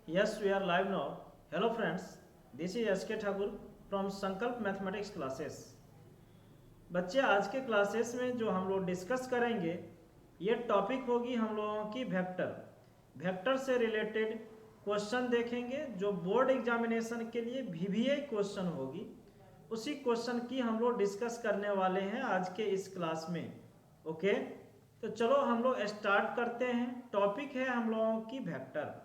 Yes, we are live now. Hello friends, this is SK Thakur from Sankalp Mathematics classes. बच्चे आज के classes में जो हम लोग डिस्कस करेंगे ये टॉपिक होगी हम लोगों की वेक्टर। वेक्टर से रिलेटेड क्वेश्चन देखेंगे जो बोर्ड एग्जामिनेशन के लिए VVI क्वेश्चन होगी। उसी क्वेश्चन की हम लोग डिस्कस करने वाले हैं आज के इस क्लास में। ओके, तो चलो हम लोग स्टार्ट करते हैं। टॉपिक है हम लोगों की वेक्टर।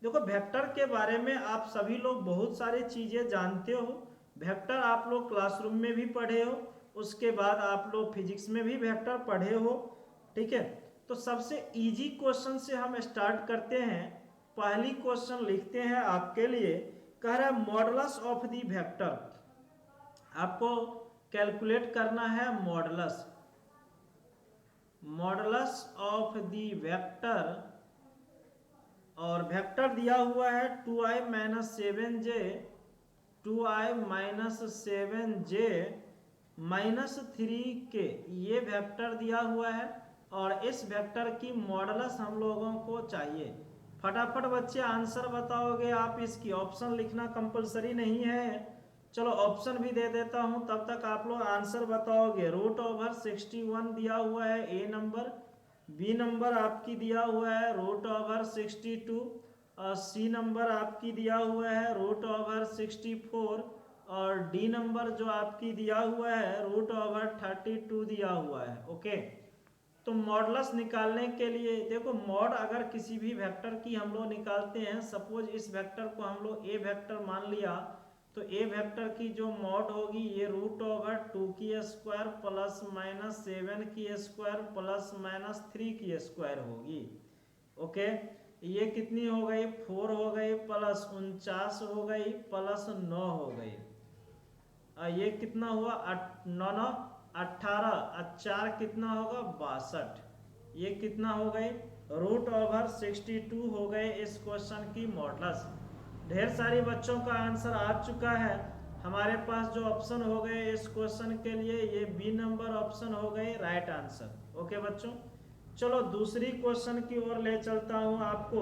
देखो, वेक्टर के बारे में आप सभी लोग बहुत सारी चीज़ें जानते हो। वेक्टर आप लोग क्लासरूम में भी पढ़े हो, उसके बाद आप लोग फिजिक्स में भी वेक्टर पढ़े हो। ठीक है, तो सबसे इजी क्वेश्चन से हम स्टार्ट करते हैं। पहली क्वेश्चन लिखते हैं आपके लिए। कह रहा है मॉडुलस ऑफ दी वेक्टर। आपको कैलकुलेट करना है मॉडुलस ऑफ दी वेक्टर। और वेक्टर दिया हुआ है 2i minus 7j 2i minus 7j minus 3k, ये वेक्टर दिया हुआ है। और इस वेक्टर की मॉडुलस हम लोगों को चाहिए। फटाफट बच्चे आंसर बताओगे आप। इसकी ऑप्शन लिखना कंपलसरी नहीं है। चलो ऑप्शन भी दे देता हूं, तब तक आप लोग आंसर बताओगे। √61 दिया हुआ है ए नंबर, बी नंबर आपकी दिया हुआ है √62, और सी नंबर आपकी दिया हुआ है √64, और डी नंबर जो आपकी दिया हुआ है √32 दिया हुआ है। ओके, तो मॉडुलस निकालने के लिए देखो, मॉड अगर किसी भी वेक्टर की हम लोग निकालते हैं, सपोज इस वेक्टर को हम लोग ए वेक्टर मान लिया, तो ए वेक्टर की जो मॉड होगी ये √2 की स्क्वायर प्लस माइनस 7 की स्क्वायर प्लस माइनस 3 की स्क्वायर होगी। ओके, ये कितनी हो गई? 4 हो गई, प्लस 49 हो गई, प्लस 9 हो गई। ये कितना हुआ? 9 18, 4 कितना होगा? 62। ये कितना हो गई? √62 हो गए इस क्वेश्चन की मॉडुलस। ढेर सारी बच्चों का आंसर आ चुका है। हमारे पास जो ऑप्शन हो गए इस क्वेश्चन के लिए, ये बी नंबर ऑप्शन हो गए राइट आंसर। ओके बच्चों, चलो दूसरी क्वेश्चन की ओर ले चलता हूं आपको।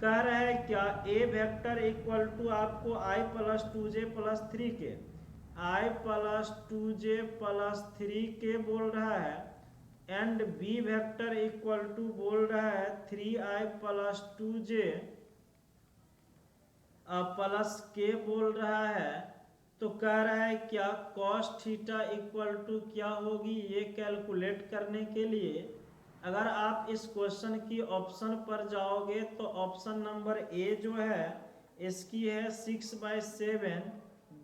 कह रहा है क्या ए वेक्टर इक्वल टू आपको i plus 2j plus 3k, i plus 2j plus 3k बोल रहा है, and B vector equal to बोल रहा है 3i प्लस 2j प्लस के बोल रहा है। तो कह रहा है क्या cos थीटा इक्वल टू क्या होगी? ये कैलकुलेट करने के लिए अगर आप इस क्वेश्चन की ऑप्शन पर जाओगे तो ऑप्शन नंबर ए जो है इसकी है 6/7,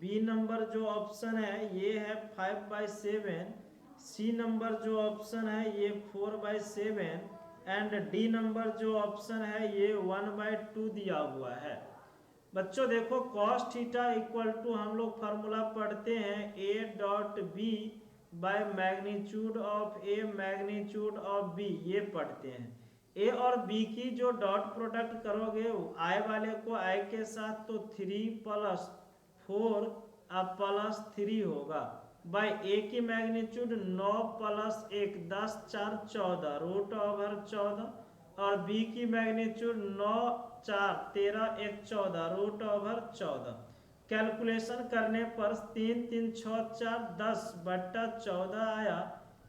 बी नंबर जो ऑप्शन है ये है 5/7, सी नंबर जो ऑप्शन है ये 4/7, एंड डी नंबर जो ऑप्शन है ये 1/2 दिया हुआ है। बच्चों देखो, cos थीटा इक्वल टू हम लोग फार्मूला पढ़ते हैं a.b bye magnitude of a magnitude of b, ये पढ़ते हैं। a और b की जो डॉट प्रोडक्ट करोगे i वाले को i के साथ, तो 3 प्लस 4 प्लस 3 होगा, बाय a की मैग्नीट्यूड 9 प्लस 1 10 4 14 √14, और b की मैग्नीट्यूड 9 4 13 1 14 √14। कैलकुलेशन करने पर 3 3 6 4 10/14 आया।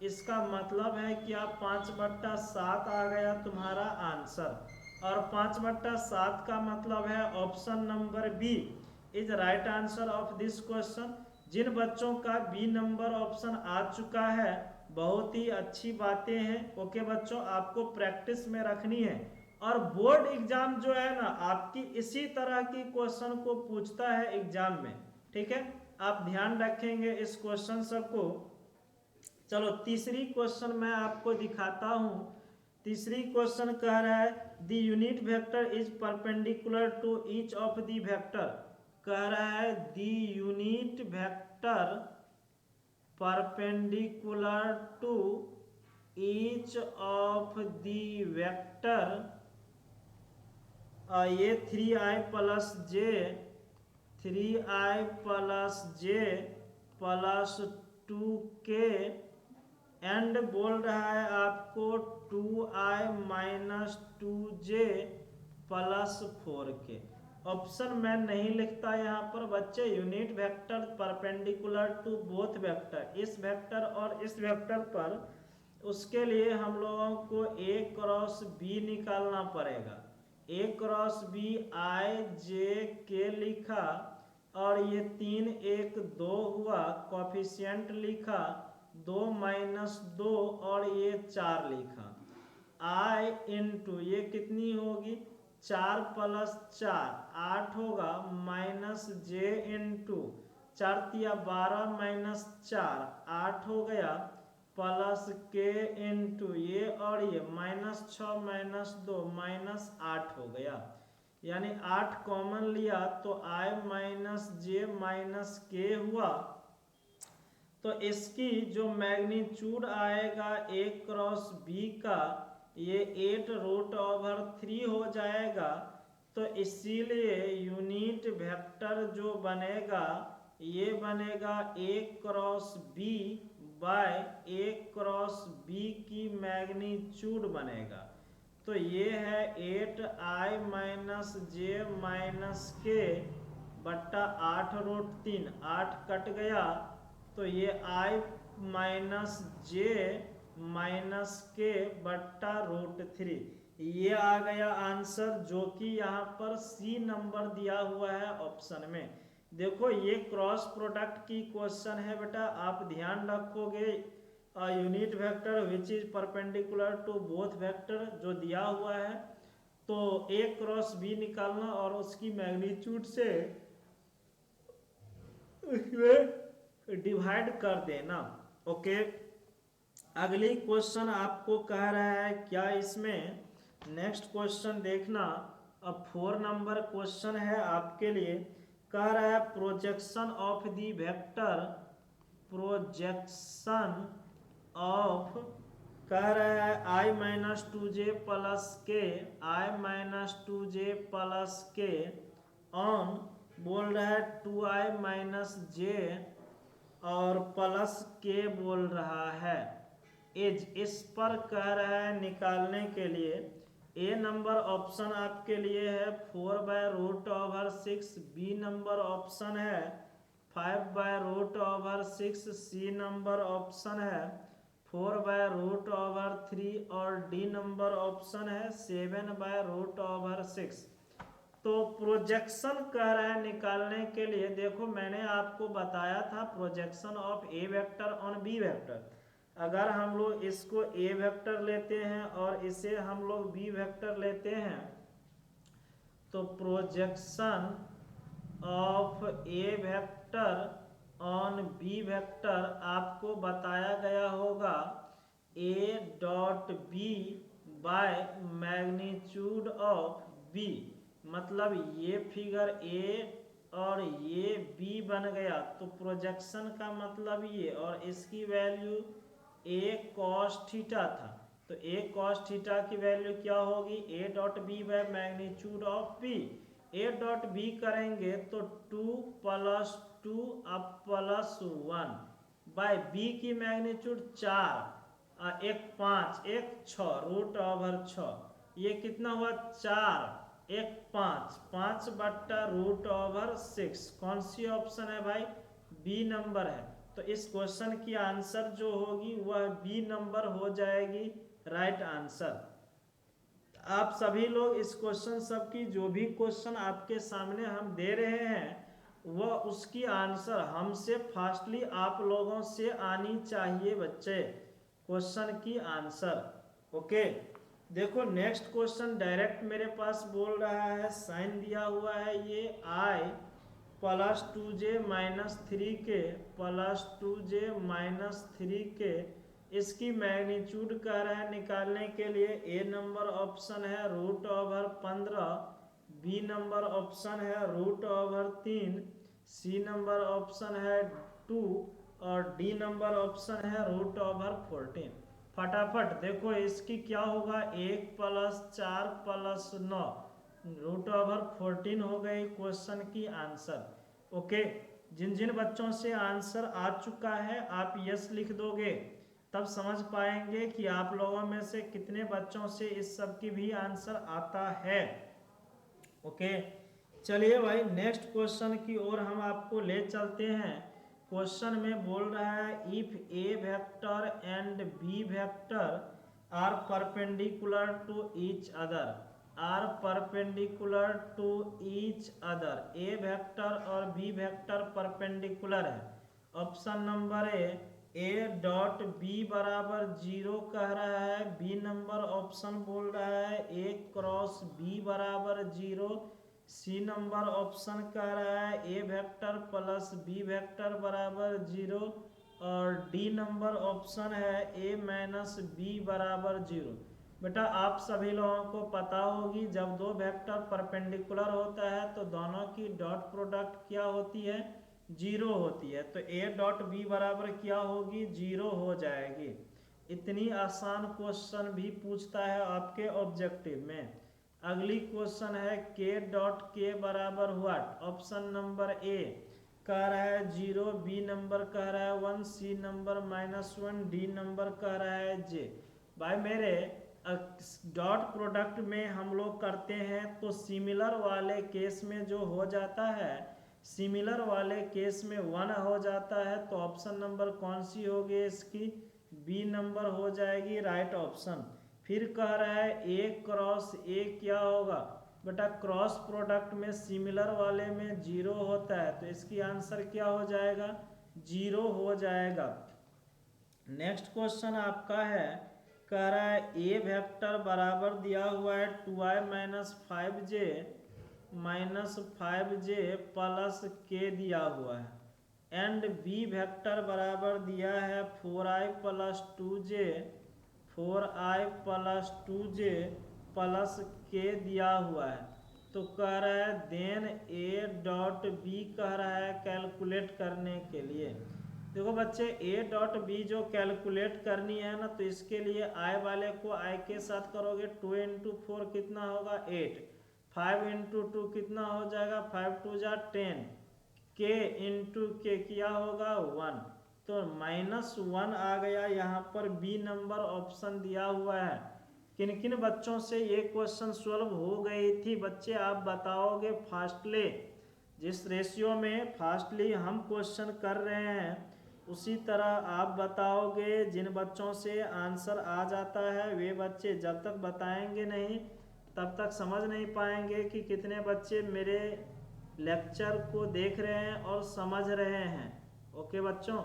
इसका मतलब है कि आप 5/7 आ गया तुम्हारा आंसर। और 5/7 का मतलब है option number b is right answer of this question. जिन बच्चों का बी नंबर ऑप्शन आ चुका है, बहुत ही अच्छी बातें हैं। ओके बच्चों, आपको प्रैक्टिस में रखनी है। और बोर्ड एग्जाम जो है ना, आपकी इसी तरह की क्वेश्चन को पूछता है एग्जाम में। ठीक है, आप ध्यान रखेंगे इस क्वेश्चन सबको। चलो तीसरी क्वेश्चन मैं आपको दिखाता हूं। तीसरी क्वेश्चन कह रहा है the unit vector is perpendicular to each of the vector. कह रहा है the unit vector perpendicular to each of the vector, ये 3i plus j plus 2k, and बोल रहा है आपको 2i minus 2j plus 4k। Option मैं नहीं लिखता यहाँ पर बच्चे। Unit vector perpendicular to both vector, इस वेक्टर और इस वेक्टर पर, उसके लिए हम लोगों को ए क्रॉस बी निकालना पड़ेगा। ए क्रॉस बी आई जे के लिखा और ये 3 1 2 हुआ, कॉफिशिएंट लिखा 2 - 2 और ये 4 लिखा। आई इंटू ये कितनी होगी 4 + 4 8 होगा, माइनस जे इंटू 4 तिया 12 - 4 8 हो गया, प्लस के इंटू ये और ये -6 - 2 -8 हो गया। यानी 8 कॉमन लिया तो i - j - k हुआ। तो इसकी जो मैग्नीट्यूड आएगा a क्रॉस b का ये 8√3 हो जाएगा। तो इसीलिए यूनिट वेक्टर जो बनेगा ये बनेगा a cross b by a cross b की मैग्नीट्यूड बनेगा। तो ये है 8i - j - k बट्टा 8√3, 8 कट गया तो ये i - j - k बट्टा √3, ये आ गया आंसर, जो कि यहाँ पर सी नंबर दिया हुआ है ऑप्शन में। देखो ये क्रॉस प्रोडक्ट की क्वेश्चन है बेटा, आप ध्यान रखोगे। Unit vector which is perpendicular to both vector जो दिया हुआ है, तो ए क्रॉस बी निकालना और उसकी मैग्नीट्यूड से उसमें डिवाइड कर देना। ओके, अगली क्वेश्चन आपको कह रहा है क्या इसमें, नेक्स्ट क्वेश्चन देखना। अब 4 नंबर क्वेश्चन है आपके लिए। कह रहा है projection of the vector, projection of, कह रहा है i - 2j + k, i - 2j + k on, बोल रहा है 2i - j और प्लस k बोल रहा है एज, इस पर कह रहा है निकालने के लिए। ए नंबर ऑप्शन आपके लिए है 4/√6, बी नंबर ऑप्शन है 5/√6, सी नंबर ऑप्शन है 4/√3 और डी नंबर ऑप्शन है 7/√6। तो प्रोजेक्शन कह रहा है निकालने के लिए। देखो मैंने आपको बताया था projection of A vector on B vector. अगर हम लोग इसको ए वेक्टर लेते हैं और इसे हम लोग बी वेक्टर लेते हैं, तो projection of A vector on B vector आपको बताया गया होगा a.b bye magnitude of b। मतलब ये फिगर ए और ये बी बन गया, तो प्रोजेक्शन का मतलब ये, और इसकी वैल्यू ए कॉस थीटा था, तो ए कॉस थीटा की वैल्यू क्या होगी a.b bye magnitude of b। a.b करेंगे तो 2 + 2 अब +1 बाय b की मैग्नीट्यूड 4, 1 5 1 6 √6, ये कितना हुआ 4 1 5 5/√6। कौन सी ऑप्शन है भाई, बी नंबर है। तो इस क्वेश्चन की आंसर जो होगी वह बी नंबर हो जाएगी, राइट आंसर। आप सभी लोग इस क्वेश्चन सब की जो भी क्वेश्चन आपके सामने हम दे रहे हैं वह उसकी आंसर हमसे फास्टली आप लोगों से आनी चाहिए बच्चे, क्वेश्चन की आंसर। ओके, देखो नेक्स्ट क्वेश्चन डायरेक्ट मेरे पास बोल रहा है, साइन दिया हुआ है ये i + 2j - 3k + 2j - 3k, इसकी मैग्नीट्यूड कह रहा है निकालने के लिए। ए नंबर ऑप्शन है √15, बी नंबर ऑप्शन है √3, सी नंबर ऑप्शन है 2 और डी नंबर ऑप्शन है √14। फटाफट देखो इसकी क्या होगा, 1 + 4 + 9 √14 हो गई क्वेश्चन की आंसर। ओके, जिन जिन बच्चों से आंसर आ चुका है आप यस लिख दोगे, तब समझ पाएंगे कि आप लोगों में से कितने बच्चों से इस सब की भी आंसर आता है। ओके, चलिए भाई नेक्स्ट क्वेश्चन की ओर हम आपको ले चलते हैं। क्वेश्चन में बोल रहा है if A vector and B vector are perpendicular to each other, are perpendicular to each other, A vector और बी वेक्टर परपेंडिकुलर है। Option number A dot B बराबर 0 कह रहा है, बी नंबर ऑप्शन बोल रहा है ए क्रॉस बी बराबर 0, सी नंबर ऑप्शन कह रहा है ए वेक्टर प्लस बी वेक्टर बराबर 0, और डी नंबर ऑप्शन है ए माइनस बी बराबर 0। बेटा आप सभी लोगों को पता होगी जब दो वेक्टर परपेंडिकुलर होता है तो दोनों की डॉट प्रोडक्ट क्या होती है, 0 होती है। तो ए डॉट बी बराबर क्या होगी, 0 हो जाएगी। इतनी आसान क्वेश्चन भी पूछता है आपके ऑब्जेक्टिव में। अगली क्वेश्चन है के डॉट के बराबर व्हाट, ऑप्शन नंबर ए कह रहा है 0, बी नंबर कह रहा है 1, सी नंबर -1, डी नंबर कह रहा है जे। भाई मेरे डॉट प्रोडक्ट में हम लोग करते हैं तो सिमिलर वाले केस में जो हो जाता है, सिमिलर वाले केस में 1 हो जाता है, तो ऑप्शन नंबर कौन सी होगी इसकी, बी नंबर हो जाएगी राइट ऑप्शन। फिर कह रहा है ए क्रॉस ए क्या होगा, बेटा क्रॉस प्रोडक्ट में सिमिलर वाले में 0 होता है, तो इसकी आंसर क्या हो जाएगा, 0 हो जाएगा। नेक्स्ट क्वेश्चन आपका है, कह रहा है ए वेक्टर बराबर दिया हुआ है 2i माइनस 5j प्लस के दिया हुआ है, एंड बी वेक्टर बराबर दिया है 4i प्लस 2j प्लस के दिया हुआ है। तो कह रहा है देन ए डॉट बी कह रहा है कैलकुलेट करने के लिए। देखो बच्चे ए डॉट बी जो कैलकुलेट करनी है ना, तो इसके लिए आई वाले को आई के साथ करोगे, 2 इंटू 4 कितना होगा 8, 5 इंटू 2 कितना हो जाएगा 5 2 जा 10, के इंटू के क्या होगा 1, तो -1 आ गया यहाँ पर। बी नंबर ऑप्शन दिया हुआ है। किन किन बच्चों से ये क्वेश्चन सॉल्व हो गई थी बच्चे आप बताओगे फास्टली, जिस रेशियो में फास्टली हम क्वेश्चन कर रहे हैं उसी तरह आप बताओगे। जिन बच्चों से आंसर आ जाता है वे बच्चे जब तक बताएंगे नहीं तब तक समझ नहीं पाएंगे कि कितने बच्चे मेरे लेक्चर को देख रहे हैं और समझ रहे हैं। ओके बच्चों,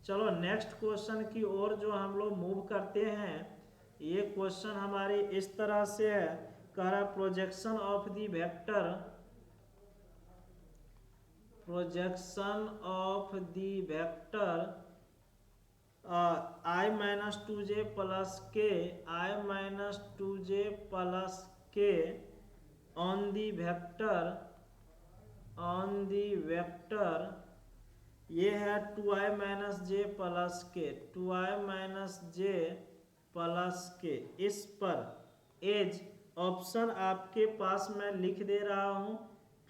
चलो नेक्स्ट क्वेश्चन की ओर जो हम लोग मूव करते हैं। ये क्वेश्चन हमारी इस तरह से है, कह रहा projection of the vector, projection of the vector i minus 2j plus के, i माइनस 2j प्लस के ऑन दी वेक्टर ये है 2i माइनस जे प्लस के, 2i माइनस जे प्लस के। इस पर एज ऑप्शन आपके पास मैं लिख दे रहा हूँ,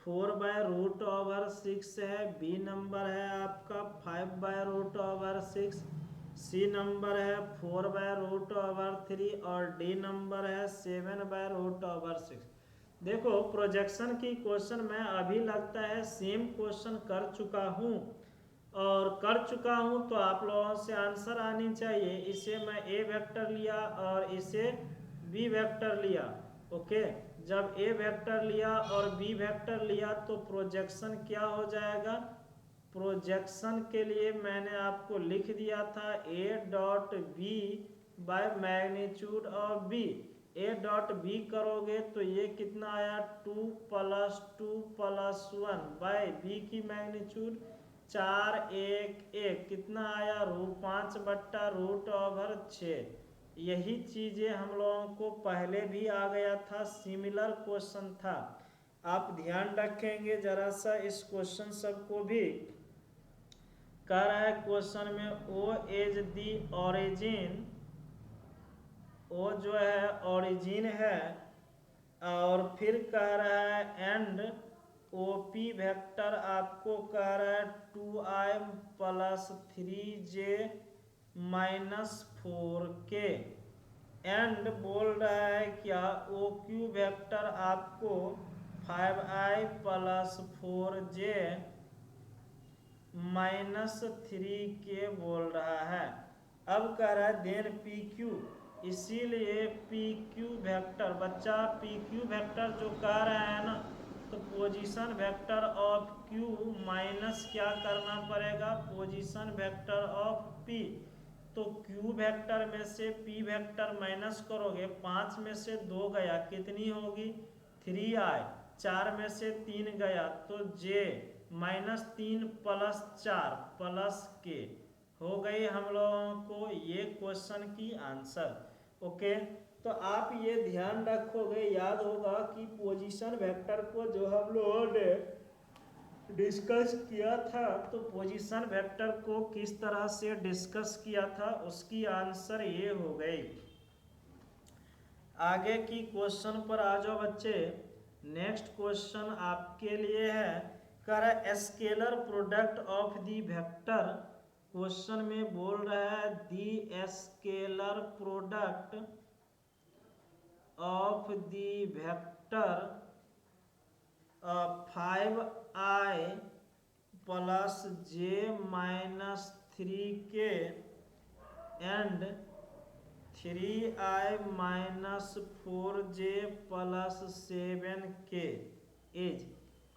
4/√6 है, बी नंबर है आपका 5/√6, सी नंबर है 4/√3 और डी नंबर है 7/√6। देखो प्रोजेक्शन की क्वेश्चन मैं अभी लगता है सेम क्वेश्चन कर चुका हूँ तो आप लोगों से आंसर आनी चाहिए। इसे मैं ए वेक्टर लिया और इसे बी वेक्टर लिया। ओके, जब ए वेक्टर लिया और बी वेक्टर लिया तो प्रोजेक्शन क्या हो जाएगा, प्रोजेक्शन के लिए मैंने आपको लिख दिया था A dot B by magnitude of B. A dot B करोगे तो ये कितना आया 2 + 2 + 1 बाय बी की मैग्नीट्यूड 4 1 1 कितना आया 5/√6। यही चीजें हम लोगों को पहले भी आ गया था, सिमिलर क्वेश्चन था। आप ध्यान रखेंगे जरा सा इस क्वेश्चन सबको भी। कह रहा है क्वेश्चन में ओ एज दी ओरिजिन, ओ जो है ओरिजिन है, और फिर कह रहा है एंड ओपी वेक्टर आपको कह रहा है 2i + 3j - 4k, एंड बोल रहा है क्या ओ क्यू वेक्टर आपको 5i plus 4j minus 3k बोल रहा है। अब कह रहा है देन पी क्यू, इसीलिए पी क्यू वेक्टर, बच्चा पी क्यू वेक्टर जो कह रहा है ना, तो position vector of Q minus क्या करना पड़ेगा, पोजीशन वेक्टर ऑफ पी। तो क्यू वेक्टर में से पी वेक्टर माइनस करोगे, 5 में से 2 गया, कितनी होगी 3i, 4 में से 3 गया तो j -3 प्लस 4 प्लस के हो गई हम लोगों को ये क्वेश्चन की आंसर। ओके, तो आप ये ध्यान रखोगे, याद होगा कि पोजीशन वेक्टर को जो हम लोगों ने डिस्कस किया था, तो पोजीशन वेक्टर को किस तरह से डिस्कस किया था उसकी आंसर ये हो गई। आगे की क्वेश्चन पर आ जाओ बच्चे। नेक्स्ट क्वेश्चन आपके लिए है, कर scalar product of the vector. Question में बोल रहा है the scalar product of the vector 5i plus j minus 3k and 3i minus 4j plus 7k is.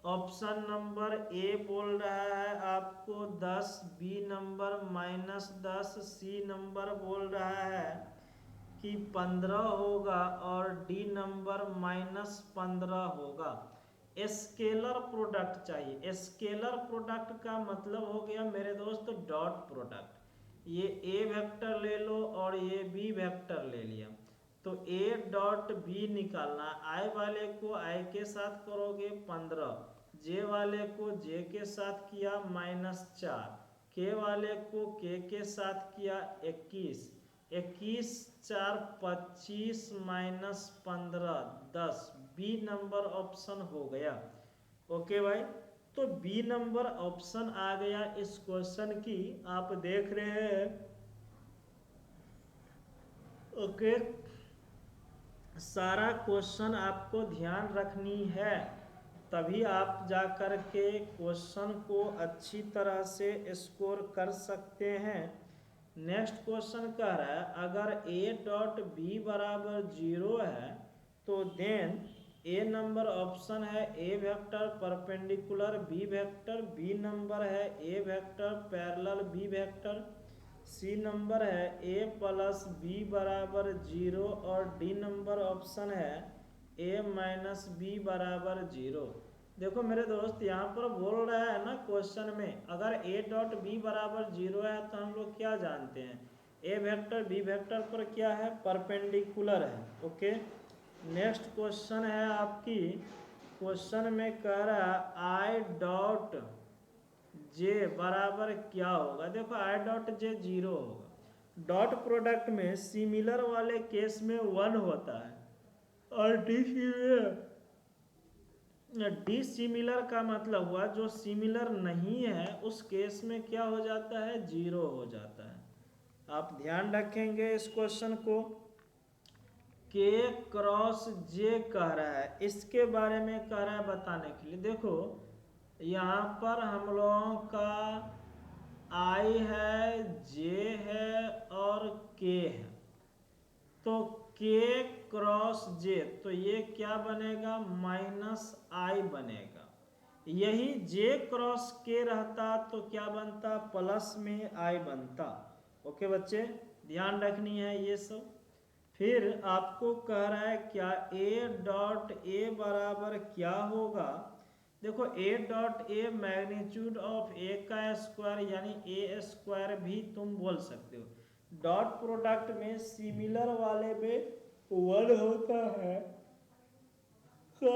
Option number a बोल रहा है आपको 10, बी नंबर -10, सी नंबर बोल रहा है कि 15 होगा और डी नंबर -15 होगा। स्केलर प्रोडक्ट चाहिए। स्केलर प्रोडक्ट का मतलब हो गया मेरे दोस्त डॉट प्रोडक्ट। ये ए वेक्टर ले लो और ये बी वेक्टर ले लिया, तो ए डॉट बी निकालना। आई वाले को आई के साथ करोगे 15, जे वाले को जे के साथ किया -4, के वाले को के साथ किया 21, 21 4 25 -15 10, बी नंबर ऑप्शन हो गया। ओके भाई, तो बी नंबर ऑप्शन आ गया इस क्वेश्चन की, आप देख रहे हैं। ओके, सारा क्वेश्चन आपको ध्यान रखनी है, तभी आप जा कर के क्वेश्चन को अच्छी तरह से स्कोर कर सकते हैं। नेक्स्ट क्वेश्चन कह रहा है अगर a डॉट बी बराबर 0 है तो देन ए नंबर ऑप्शन है ए vector perpendicular b vector, b number है ए vector parallel b vector, c number है ए प्लस बी बराबर 0 और डी नंबर ऑप्शन है ए माइनस बी बराबर 0। देखो मेरे दोस्त, यहाँ पर बोल रहा है ना क्वेश्चन में, अगर ए डॉट बी बराबर 0 है तो हम लोग क्या जानते हैं, ए वेक्टर बी वेक्टर पर क्या है, परपेंडिकुलर है। ओके, नेक्स्ट क्वेश्चन है आपकी, क्वेश्चन में कह रहा है आई डॉट जे बराबर क्या होगा। देखो आई डॉट जे 0 होगा। डॉट प्रोडक्ट में सिमिलर वाले केस में 1 होता है और डी सिमिलर का मतलब हुआ जो सिमिलर नहीं है उस केस में क्या हो जाता है, 0 हो जाता है। आप ध्यान रखेंगे इस क्वेश्चन को। के क्रॉस जे कह रहा है, इसके बारे में कह रहा है बताने के लिए। देखो यहाँ पर हम लोगों का आई है, जे है और के है, तो के क्रॉस जे, तो ये क्या बनेगा, -i बनेगा। यही जे क्रॉस के रहता तो क्या बनता, प्लस में i बनता। ओके बच्चे, ध्यान रखनी है ये सब। फिर आपको कह रहा है क्या ए डॉट ए बराबर क्या होगा। देखो a dot a magnitude of a का स्क्वायर यानी ए स्क्वायर भी तुम बोल सकते हो। डॉट प्रोडक्ट में सिमिलर वाले में 1 होता है तो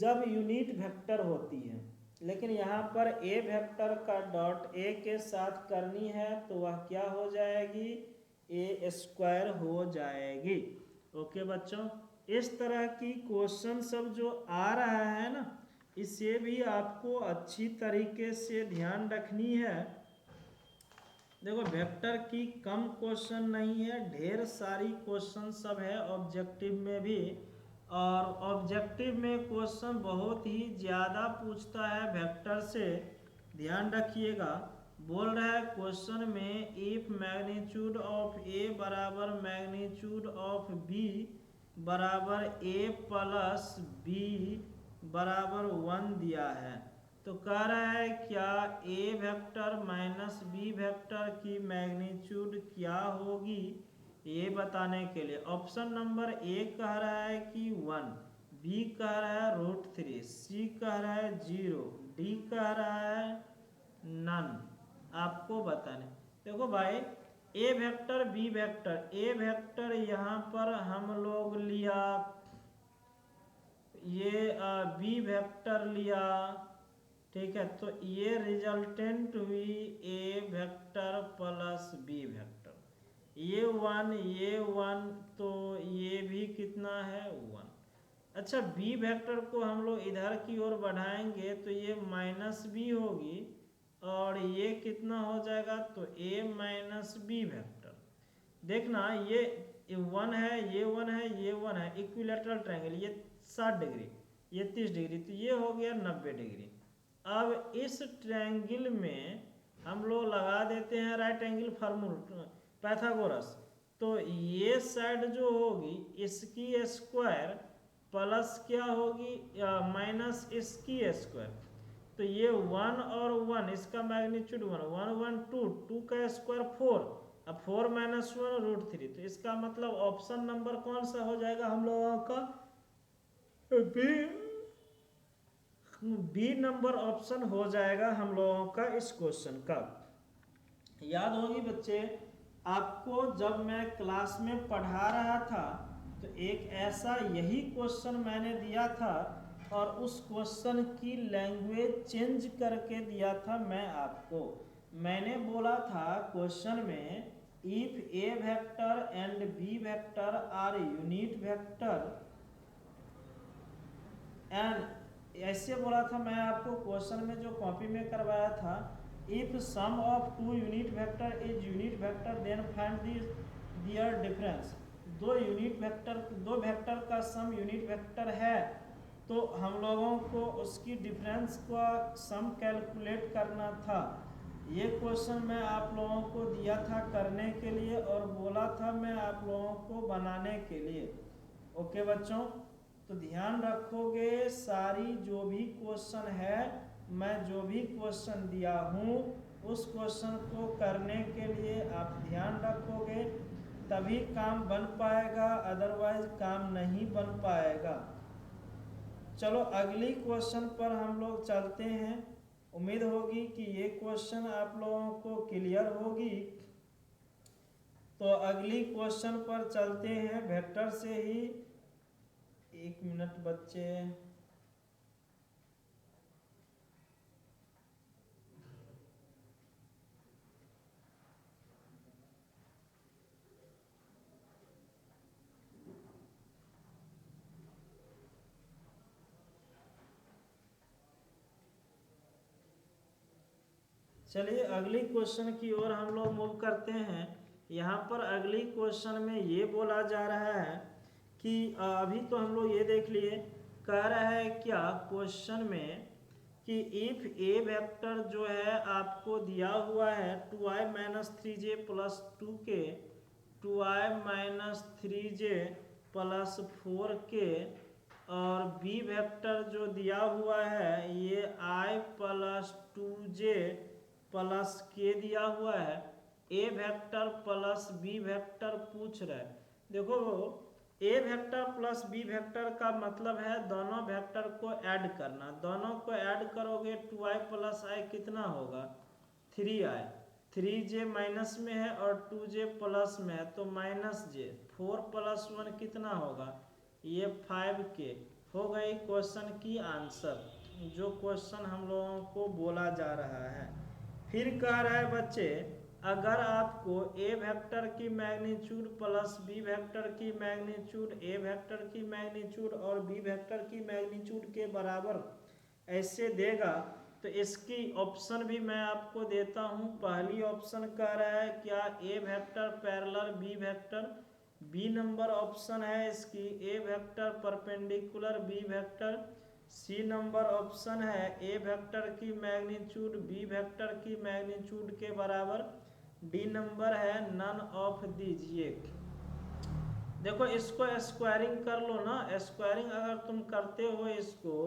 जब यूनिट वेक्टर होती है, लेकिन यहाँ पर ए वेक्टर का डॉट ए के साथ करनी है तो वह क्या हो जाएगी, ए स्क्वायर हो जाएगी। ओके बच्चों, इस तरह की क्वेश्चन सब जो आ रहा है ना, इसे भी आपको अच्छी तरीके से ध्यान रखनी है। देखो वेक्टर की कम क्वेश्चन नहीं है, ढेर सारी क्वेश्चन सब है ऑब्जेक्टिव में भी और ऑब्जेक्टिव में क्वेश्चन बहुत ही ज़्यादा पूछता है वेक्टर से, ध्यान रखिएगा। बोल रहा है क्वेश्चन में इफ मैग्नीट्यूड ऑफ ए बराबर मैग्नीट्यूड ऑफ बी बराबर ए प्लस बी बराबर 1 दिया है, तो कह रहा है क्या ए वेक्टर माइनस बी वेक्टर की मैग्नीट्यूड क्या होगी, ये बताने के लिए ऑप्शन नंबर ए कह रहा है कि 1, बी कह रहा है √3, सी कह रहा है 0, डी कह रहा है नन। आपको बताने, देखो भाई ए vector B vector, a vector यहाँ पर हम लोग लिया, ये बी वेक्टर लिया, ठीक है, तो ये रिजल्टेंट हुई ए वेक्टर प्लस बी वेक्टर, ये 1 ये 1, तो ये भी कितना है 1। अच्छा बी वेक्टर को हम लोग इधर की ओर बढ़ाएंगे तो ये माइनस बी होगी और ये कितना हो जाएगा, तो ए माइनस बी वेक्टर। देखना ये 1 है, ये 1 है, ये 1 है, इक्विलेटरल ट्रायंगल, ये 60 डिग्री, ये 30 डिग्री, तो ये हो गया 90 डिग्री। अब इस ट्रायंगल में हम लोग लगा देते हैं राइट एंगल फार्मूला पाइथागोरस, तो ये साइड जो होगी इसकी स्क्वायर प्लस क्या होगी माइनस इसकी स्क्वायर, तो ये 1 और 1 इसका मैग्नीट्यूड 1 1 1 2 2 का स्क्वायर 4, अब 4 माइनस 1 √3, तो इसका मतलब ऑप्शन नंबर कौन सा हो जाएगा हम लोगों का, बी नंबर ऑप्शन हो जाएगा हम लोगों का इस क्वेश्चन का। याद होगी बच्चे आपको जब मैं क्लास में पढ़ा रहा था तो एक ऐसा यही क्वेश्चन मैंने दिया था और उस क्वेश्चन की लैंग्वेज चेंज करके दिया था मैं आपको। मैंने बोला था क्वेश्चन में if A vector and B vector are unit vector and ऐसे बोला था मैं आपको क्वेश्चन में जो कॉपी में करवाया था, if sum of two unit vector is unit vector then find their difference. दो वेक्टर का सम यूनिट वेक्टर है तो हम लोगों को उसकी डिफरेंस का सम कैलकुलेट करना था। ये क्वेश्चन मैं आप लोगों को दिया था करने के लिए और बोला था मैं आप लोगों को बनाने के लिए। ओके बच्चों, तो ध्यान रखोगे सारी जो भी क्वेश्चन है, मैं जो भी क्वेश्चन दिया हूँ उस क्वेश्चन को करने के लिए आप ध्यान रखोगे तभी काम बन पाएगा, अदरवाइज काम नहीं बन पाएगा। चलो अगली क्वेश्चन पर हम लोग चलते हैं। उम्मीद होगी कि ये क्वेश्चन आप लोगों को क्लियर होगी। तो अगली क्वेश्चन पर चलते हैं वेक्टर से ही। एक मिनट बच्चे, चलिए अगली क्वेश्चन की ओर हम लोग मूव करते हैं। यहाँ पर अगली क्वेश्चन में ये बोला जा रहा है कि अभी तो हम लोग ये देख लिए, कह रहा है क्या क्वेश्चन में कि इफ ए वेक्टर जो है आपको दिया हुआ है 2i minus 3j plus 2k 2i minus 3j plus 4k और बी वेक्टर जो दिया हुआ है ये i प्लस 2j प्लस के दिया हुआ है, ए वेक्टर प्लस बी वेक्टर पूछ रहा है। देखो ए वेक्टर प्लस बी वेक्टर का मतलब है दोनों वेक्टर को ऐड करना, दोनों को ऐड करोगे 2i प्लस i कितना होगा 3i, 3j माइनस में है और 2j प्लस में है तो माइनस j, 4 प्लस 1 कितना होगा ये 5k हो गई क्वेश्चन की आंसर, जो क्वेश्चन हम लोगों को बोला जा रहा है। फिर कह रहा है बच्चे अगर आपको ए वेक्टर की मैग्नीट्यूड प्लस बी वेक्टर की मैग्नीट्यूड ए वेक्टर की मैग्नीट्यूड और बी वेक्टर की मैग्नीट्यूड के बराबर ऐसे देगा तो इसकी ऑप्शन भी मैं आपको देता हूं। पहली ऑप्शन कह रहा है क्या ए vector parallel b vector, b number option है इसकी a vector perpendicular b vector. C number option है ए वेक्टर की मैग्नीट्यूड बी वेक्टर की मैग्नीट्यूड के बराबर। डी नंबर है नन ऑफ दीज। ये देखो इसको स्क्वायरिंग कर लो ना, स्क्वायरिंग अगर तुम करते हो इसको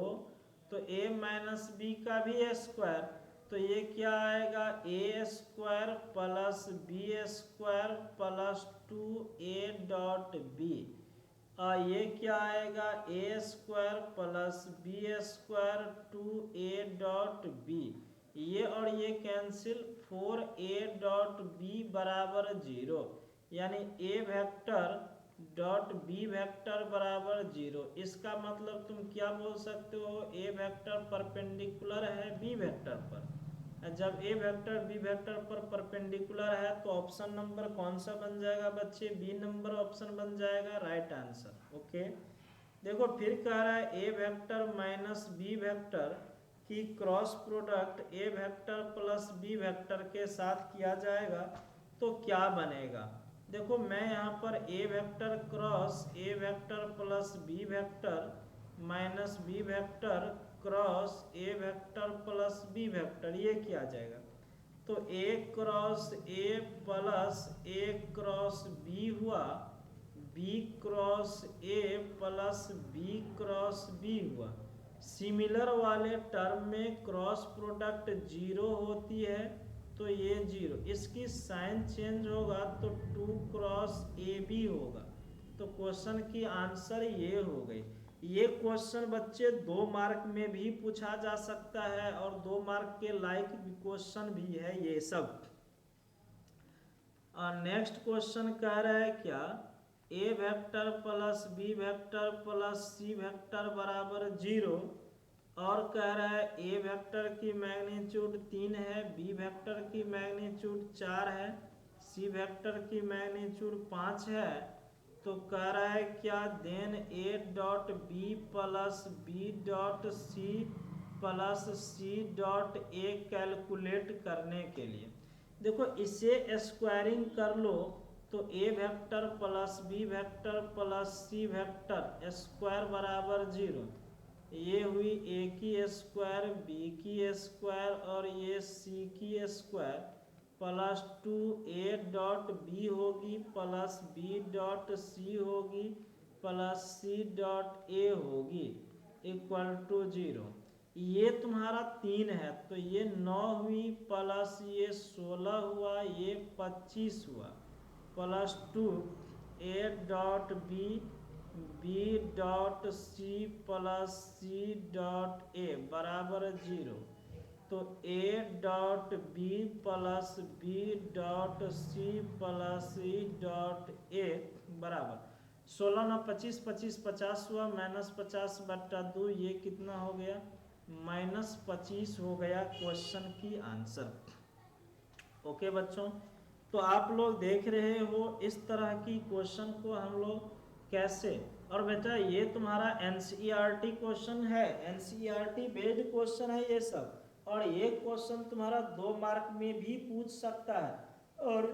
तो a माइनस बी का भी स्क्वायर, तो ये क्या आएगा a square plus b square plus 2a dot b. ये क्या आएगा a square plus b square 2a dot b. ये और ये कैंसिल 4a डॉट बी बराबर 0, यानी a vector dot B vector बराबर 0। इसका मतलब तुम क्या बोल सकते हो, ए वेक्टर परपेंडिकुलर है बी वेक्टर पर। जब ए वेक्टर बी वेक्टर पर परपेंडिकुलर है तो ऑप्शन नंबर कौन सा बन जाएगा बच्चे, बी नंबर ऑप्शन बन जाएगा राइट आंसर। ओके, देखो फिर कह रहा है ए वेक्टर माइनस बी वेक्टर की cross product A vector plus B vector के साथ किया जाएगा तो क्या बनेगा। देखो मैं यहाँ पर a vector cross a vector plus B vector minus B vector cross a vector plus B vector, ये किया जाएगा तो a cross A plus a cross b हुआ, बी क्रॉस ए प्लस बी क्रॉस बी हुआ। सिमिलर वाले term में cross product 0 होती है तो ये 0, इसकी साइन चेंज होगा तो 2 क्रॉस ए बी होगा। तो क्वेश्चन की आंसर ये हो गई। ये क्वेश्चन बच्चे 2 मार्क में भी पूछा जा सकता है और 2 मार्क के लायक क्वेश्चन भी है ये सब। नेक्स्ट क्वेश्चन कह रहा है क्या, ए vector plus B vector plus सी वेक्टर बराबर 0 और कह रहा है ए वेक्टर की मैग्नीट्यूड 3 है, बी वेक्टर की मैग्नीट्यूड 4 है, सी वेक्टर की मैग्नीट्यूड 5 है। तो कह रहा है क्या, then a dot B plus B dot C plus C dot a calculate करने के लिए। देखो इसे स्क्वायरिंग कर लो तो a vector plus B vector plus C vector square बराबर 0। ये हुई ए की स्क्वायर बी की स्क्वायर और ये सी की square plus 2a dot B होगी प्लस बी डॉट सी होगी प्लस सी डॉट ए होगी इक्वल टू 0। ये तुम्हारा 3 है तो ये 9 हुई प्लस ये 16 हुआ, ये 25 हुआ plus 2a dot B B dot C plus C dot A बराबर 0। तो A dot B plus B dot C plus C dot A बराबर 16 ना 25, 25 50 हुआ माइनस 50/2, ये कितना हो गया -25 हो गया क्वेश्चन की आंसर। ओके बच्चों, तो आप लोग देख रहे हो इस तरह की क्वेश्चन को हम लोग कैसे। और बेटा ये तुम्हारा एनसीईआरटी क्वेश्चन है, एनसीईआरटी बेस्ड क्वेश्चन है ये सब, और ये क्वेश्चन तुम्हारा 2 मार्क में भी पूछ सकता है। और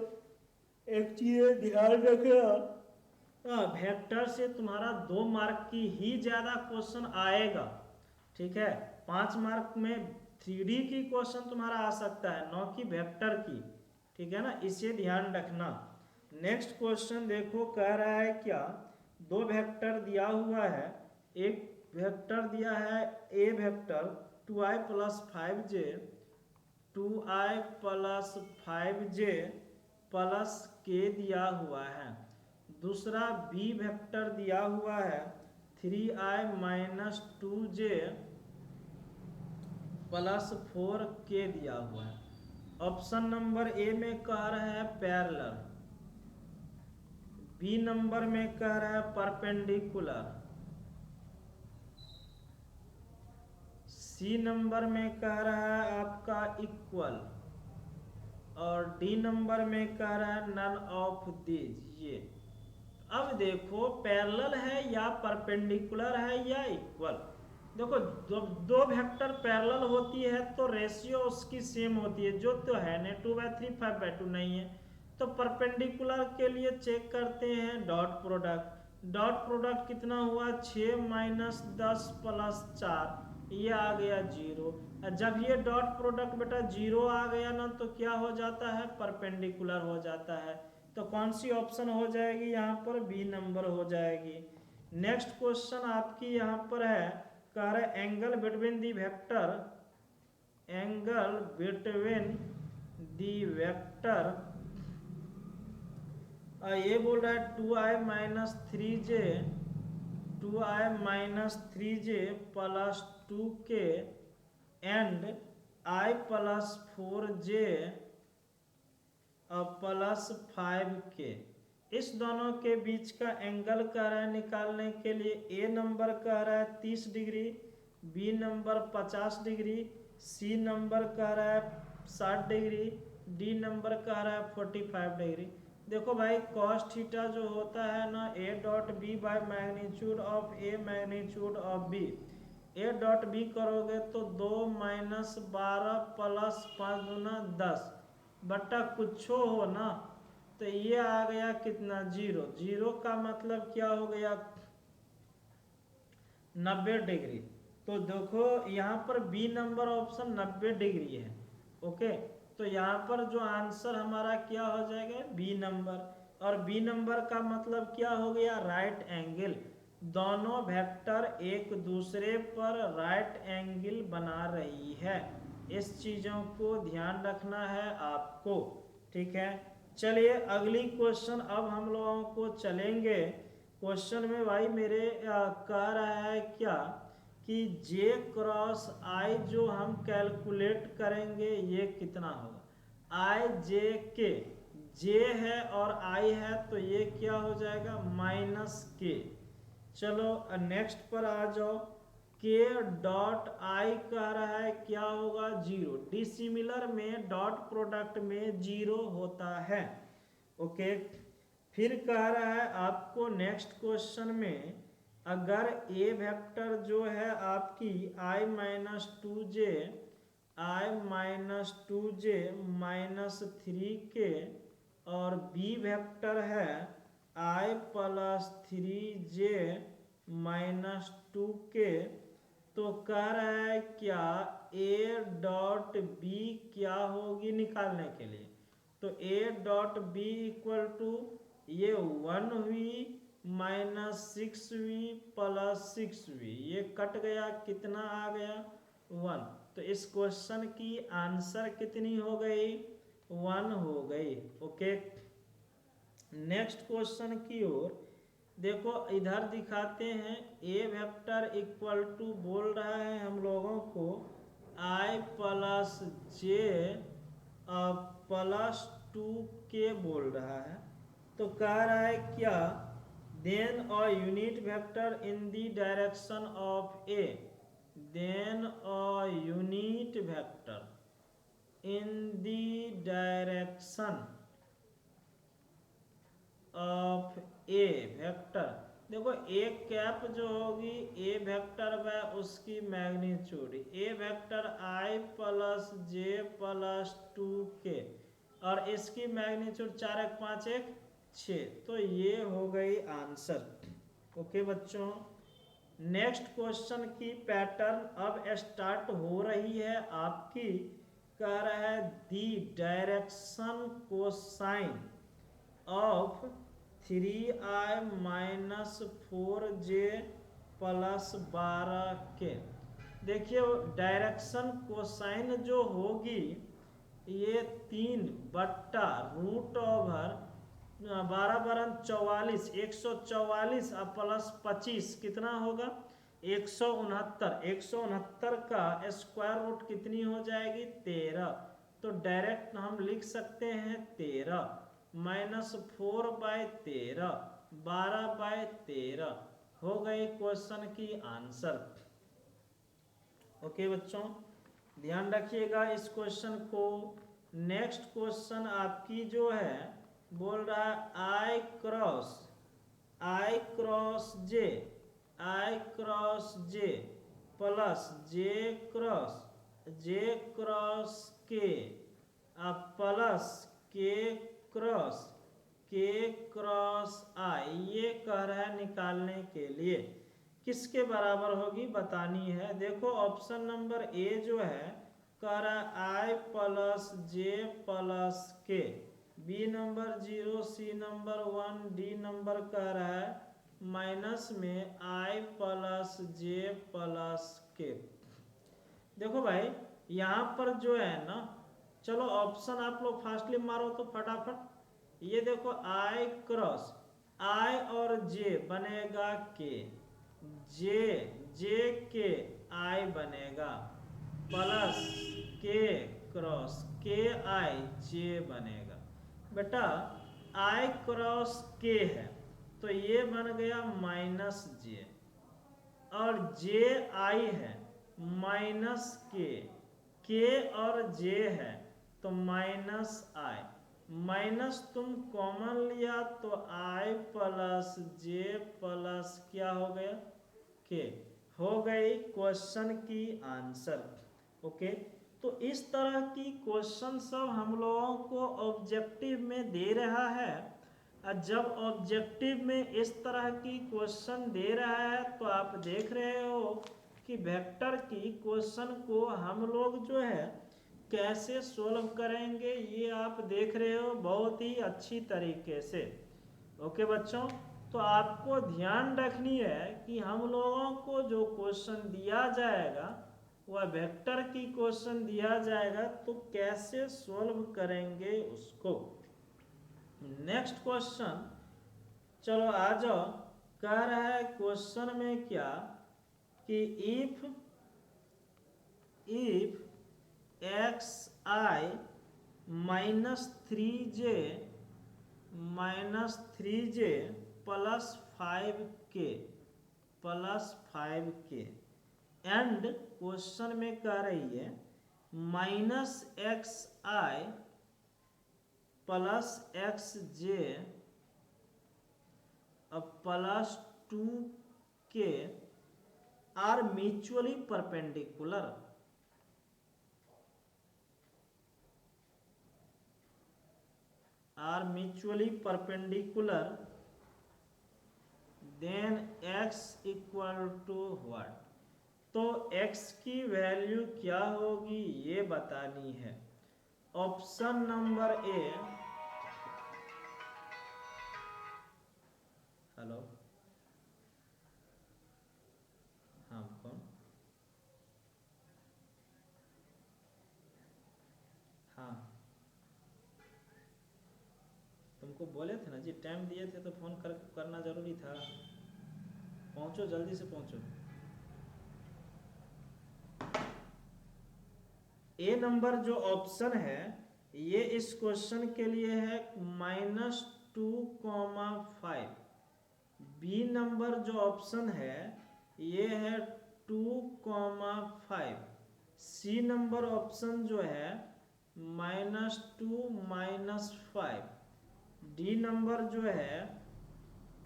एक चीज ध्यान रखना, वेक्टर से तुम्हारा 2 मार्क की ही ज्यादा क्वेश्चन आएगा, ठीक है। 5 मार्क में 3D की क्वेश्चन तुम्हारा आ सकता है, न कि वेक्टर की, ठीक है ना, इसे ध्यान रखना। नेक्स्ट क्वेश्चन देखो, कह रहा है क्या, 2 वेक्टर दिया हुआ है, एक वेक्टर दिया है ए vector 2i plus 5j 2i plus 5j plus k दिया हुआ है। दूसरा बी वेक्टर दिया हुआ है 3i minus 2j plus 4k दिया हुआ है। ऑप्शन नंबर ए में कह रहा है पैरेलल, बी नंबर में कह रहा है परपेंडिकुलर, सी नंबर में कह रहा है आपका इक्वल, और डी नंबर में कह रहा है नन ऑफ दीज। ये अब देखो पैरेलल है या परपेंडिकुलर है या इक्वल। देखो दो वेक्टर पैरेलल होती है तो रेशियो उसकी सेम होती है, जो तो है नहीं 2/3 5/2 नहीं है, तो परपेंडिकुलर के लिए चेक करते हैं डॉट प्रोडक्ट। डॉट प्रोडक्ट कितना हुआ 6 माइनस 10 प्लस 4, ये आ गया 0। जब ये डॉट प्रोडक्ट बेटा 0 आ गया ना तो क्या हो जाता है, परपेंडिकुलर हो जाता है। तो कौन सी ऑप्शन हो जाएगी यहाँ पर, बी नंबर हो जाएगी। नेक्स्ट क्वेश्चन आपकी यहाँ पर है, कह रहे angle between the vector, angle between the vector, ये बोल रहा है 2i minus 3j, 2i minus 3j plus 2k and i plus 4j plus 5k, इस दोनों के बीच का एंगल कह रहा है निकालने के लिए। ए नंबर कह रहा है 30 degree, B number 50 degree, C number कह रहा है 60 डिग्री, डी नंबर कह रहा है 45 डिग्री। देखो भाई cos थीटा जो होता है ना, A dot B by magnitude of A magnitude of B. A dot B करोगे तो 2 माइनस 12 प्लस 5 दूना 10 बट्टा कुछ हो ना, तो ये आ गया कितना 0। 0 का मतलब क्या हो गया 90 डिग्री। तो देखो यहाँ पर बी नंबर ऑप्शन 90 डिग्री है। ओके, तो यहाँ पर जो आंसर हमारा क्या हो जाएगा, बी नंबर। और बी नंबर का मतलब क्या हो गया, राइट एंगल। दोनों वेक्टर एक दूसरे पर राइट एंगल बना रही है, इस चीजों को ध्यान रखना है आपको। ठीक है, चलिए अगली क्वेश्चन अब हम लोगों को चलेंगे। क्वेश्चन में भाई मेरे कह रहा है क्या कि j क्रॉस i जो हम कैलकुलेट करेंगे ये कितना होगा, i j k, j है और i है तो ये क्या हो जाएगा माइनस k। चलो नेक्स्ट पर आ जाओ, k डॉट i कह रहा है क्या होगा 0। डिसिमिलर में डॉट प्रोडक्ट में 0 होता है। ओके, फिर कह रहा है आपको नेक्स्ट क्वेश्चन में, अगर ए वेक्टर जो है आपकी i minus 2j, i minus 2j minus 3k और बी वेक्टर है i plus 3j minus 2k, तो कह रहा है क्या a डॉट बी क्या होगी निकालने के लिए। तो a dot B equal to ये 1 हुई माइनस 6v प्लस 6v, ये कट गया कितना आ गया 1। तो इस क्वेश्चन की आंसर कितनी हो गई 1 हो गई। ओके, नेक्स्ट क्वेश्चन की ओर देखो, इधर दिखाते हैं ए वेक्टर इक्वल टू बोल रहा है हम लोगों को i plus j plus 2k बोल रहा है। तो कह रहा है क्या, then a unit vector in the direction of A, then a unit vector in the direction of A vector. देखो ए कैप जो होगी ए वेक्टर व उसकी magnitude, A vector i plus j plus 2k और इसकी मैग्नीट्यूड 4 1 5 1 6, तो ये हो गई आंसर। ओके बच्चों, नेक्स्ट क्वेश्चन की पैटर्न अब स्टार्ट हो रही है आपकी। कह रहा है the direction cosine of 3i minus 4j plus 12k। देखिए डायरेक्शन कोसाइन जो होगी ये 3 बट्टा रूट ओवर 12 बरन 44, 144 प्लस 25 कितना होगा 169। 169 का स्क्वायर रूट कितनी हो जाएगी 13। तो डायरेक्ट हम लिख सकते हैं 13 माइनस 4 बाय 13, 12 बाय 13 हो गई क्वेश्चन की आंसर। ओके बच्चों, ध्यान रखिएगा इस क्वेश्चन को। नेक्स्ट क्वेश्चन आपकी जो है बोल रहा है i cross j plus j cross k plus k cross के क्रॉस आई, ये कह रहा है निकालने के लिए किसके बराबर होगी बतानी है। देखो ऑप्शन नंबर ए जो है कह रहा है I plus J plus K, B number 0, C number 1, D number कह रहा है माइनस में आई प्लस जे प्लस के। देखो भाई यहाँ पर जो है ना, चलो ऑप्शन आप लोग फास्टली मारो तो फटाफट। ये देखो आई क्रॉस आई और जे बनेगा के, जे के आई बनेगा प्लस के क्रॉस के आई जे बनेगा। बेटा आई क्रॉस के है तो ये बन गया माइनस जे, और जे आई है माइनस के और जे है तो माइनस आई, माइनस तुम कॉमन लिया तो आई प्लस जे प्लस क्या हो गया के, हो गई क्वेश्चन की आंसर। ओके, तो इस तरह की क्वेश्चन सब हम लोगों को ऑब्जेक्टिव में दे रहा है। जब ऑब्जेक्टिव में इस तरह की क्वेश्चन दे रहा है तो आप देख रहे हो कि वेक्टर की क्वेश्चन को हम लोग जो है कैसे सोल्व करेंगे, ये आप देख रहे हो बहुत ही अच्छी तरीके से। ओके बच्चों, तो आपको ध्यान रखनी है कि हम लोगों को जो क्वेश्चन दिया जाएगा वह वेक्टर की क्वेश्चन दिया जाएगा तो कैसे सोल्व करेंगे उसको। नेक्स्ट क्वेश्चन चलो आ जाओ। कह रहा है क्वेश्चन में क्या कि if X I minus three J plus 5k and question में कह रही है minus X I plus X J plus 2k are mutually perpendicular. Then x equal to what, तो x की वैल्यू क्या होगी ये बतानी है। ऑप्शन नंबर ए, हेलो हाँ कौन, हाँ तुमको बोले थे ना जी, टाइम दिए थे तो फोन करना जरूरी था। पहुंचो जल्दी से पहुंचो। ए नंबर जो ऑप्शन है ये इस क्वेश्चन के लिए है -2,5। बी नंबर जो ऑप्शन है ये है 2,5। सी नंबर ऑप्शन जो है -2 -5। डी नंबर जो है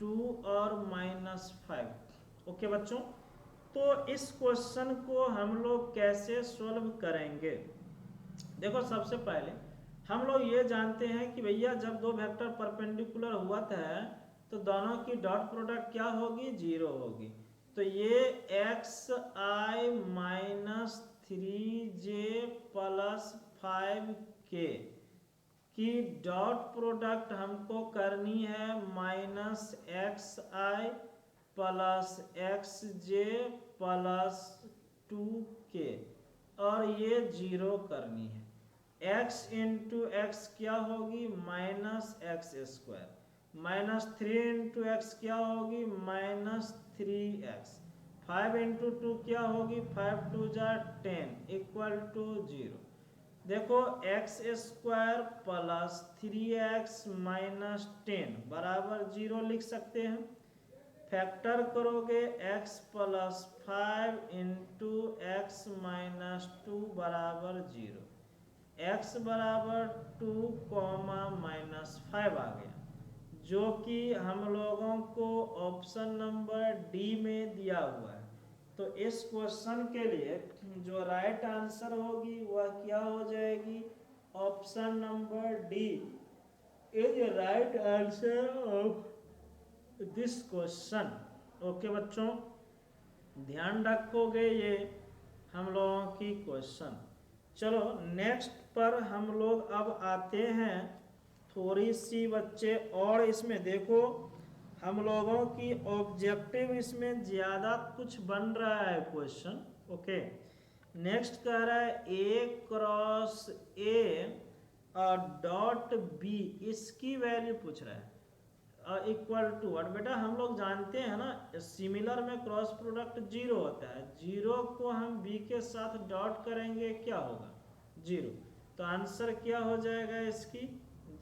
2 और -5। ओके बच्चों, तो इस क्वेश्चन को हम लोग कैसे सॉल्व करेंगे। देखो सबसे पहले हम लोग ये जानते हैं कि भैया जब दो वेक्टर परपेंडिकुलर हुआ था तो दोनों की डॉट प्रोडक्ट क्या होगी, 0 होगी। तो ये x I minus 3j plus 5k की डॉट प्रोडक्ट हमको करनी है minus X I plus X J plus 2k और ये 0 करनी है। x इंटू एक्स क्या होगी -x², -3 इंटू एक्स क्या होगी -3x, 5 इंटू 2 क्या होगी 5 2 जा 10 इक्वल टू 0। देखो x² प्लस 3x माइनस 10 बराबर 0 लिख सकते हैं। फैक्टर करोगे x plus 5 into x minus 2 बराबर 0, x बराबर 2, -5 आ गया जो कि हम लोगों को ऑप्शन नंबर डी में दिया हुआ है। तो इस क्वेश्चन के लिए जो राइट आंसर होगी वह क्या हो जाएगी, option number D is right answer of this question. Okay बच्चों, ध्यान रखोगे ये हम लोगों की क्वेश्चन। चलो नेक्स्ट पर हम लोग अब आते हैं, थोड़ी सी बच्चे और इसमें देखो हम लोगों की ऑब्जेक्टिव इसमें ज़्यादा कुछ बन रहा है क्वेश्चन। ओके, नेक्स्ट कह रहा है ए क्रॉस ए डॉट बी, इसकी वैल्यू पूछ रहा है इक्वल टू। और बेटा हम लोग जानते हैं ना, सिमिलर में क्रॉस प्रोडक्ट जीरो होता है, जीरो को हम बी के साथ डॉट करेंगे क्या होगा, जीरो। तो आंसर क्या हो जाएगा इसकी,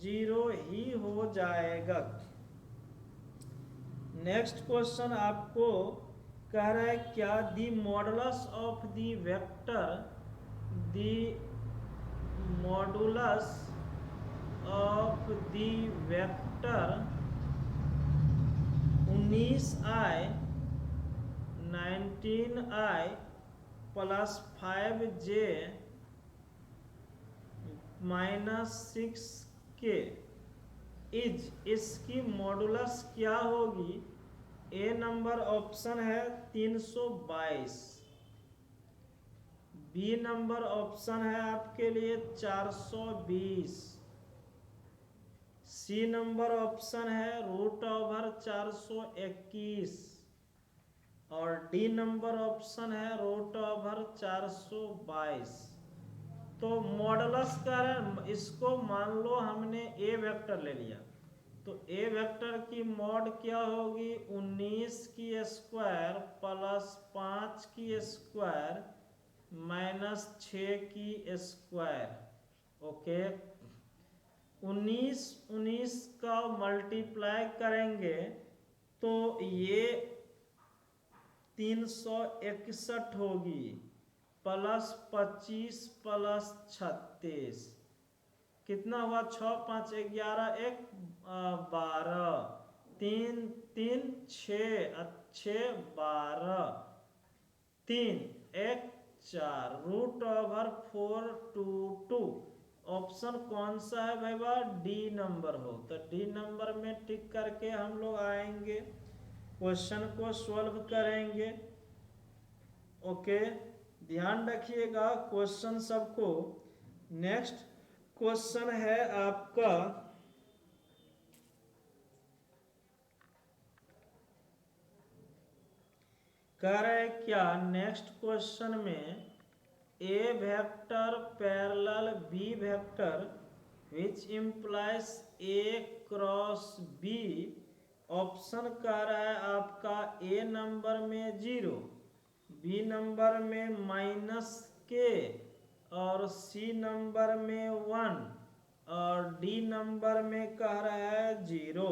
जीरो ही हो जाएगा। नेक्स्ट क्वेश्चन आपको कह रहा है क्या the modulus of the vector, the modulus of the vector 19i 19i plus 5j minus 6k is, इसकी मॉडुलस क्या होगी। ए नंबर ऑप्शन है 322, बी नंबर ऑप्शन है आपके लिए 420, सी नंबर ऑप्शन है √421 और डी नंबर ऑप्शन है √422। तो मॉडुलस का इसको मान लो हमने ए वेक्टर ले लिया, तो ए वेक्टर की मॉड क्या होगी, 19 की स्क्वायर प्लस 5 की स्क्वायर माइनस 6 की स्क्वायर। ओके, 19 का मल्टीप्लाई करेंगे तो ये 361 होगी, प्लस 25 प्लस 36 कितना हुआ, 6 5 11 1 12, 3 3 6 6 12, 3 1 4 √422। ऑप्शन कौन सा है भाई बा, डी नंबर हो, तो डी नंबर में टिक करके हम लोग आएंगे, क्वेश्चन को सॉल्व करेंगे। ओके, ध्यान रखिएगा क्वेश्चन सबको। नेक्स्ट क्वेश्चन है आपका, कह रहा है क्या नेक्स्ट क्वेश्चन में a vector parallel b vector which implies a cross b. Option कह रहा है आपका ए नंबर में 0, बी नंबर में -k और सी नंबर में 1 और डी नंबर में कह रहा है 0।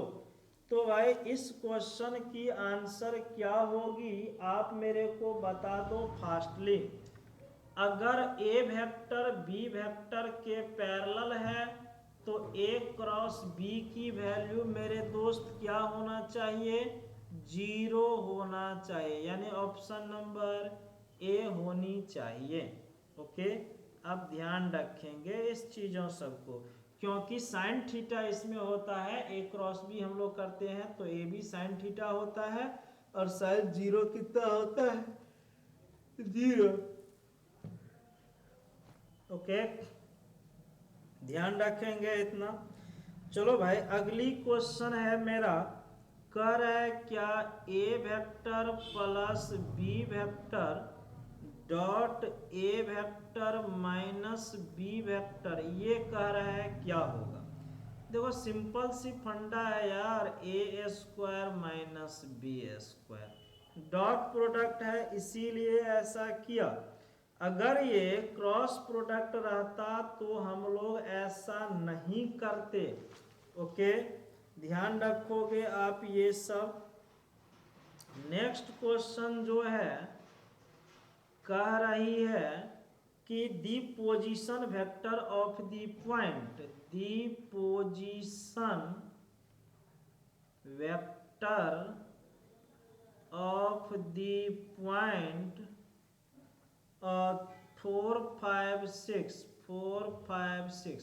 तो भाई इस क्वेश्चन की आंसर क्या होगी आप मेरे को बता दो फास्टली। अगर ए वेक्टर बी वेक्टर के पैरेलल है तो ए क्रॉस बी की वैल्यू मेरे दोस्त क्या होना चाहिए, 0 होना चाहिए, यानी ऑप्शन नंबर ए होनी चाहिए। ओके, अब ध्यान रखेंगे इस चीज़ों सबको, क्योंकि साइन थीटा इसमें होता है, ए क्रॉस बी हम लोग करते हैं तो ए भी साइन थीटा होता है और साइन 0 कितना होता है, 0। ओके, ध्यान रखेंगे इतना। चलो भाई अगली क्वेश्चन है मेरा, कह रहा है क्या ए vector plus B vector dot a vector minus B vector, ये कह रहा है क्या होगा। देखो सिंपल सी फंडा है यार, a square minus b square, dot product है इसीलिए ऐसा किया। अगर ये क्रॉस प्रोडक्ट रहता तो हम लोग ऐसा नहीं करते। ओके, ध्यान रखोगे आप ये सब। नेक्स्ट क्वेश्चन जो है कह रही है कि the position vector of the point, the position vector of the point 4 5 6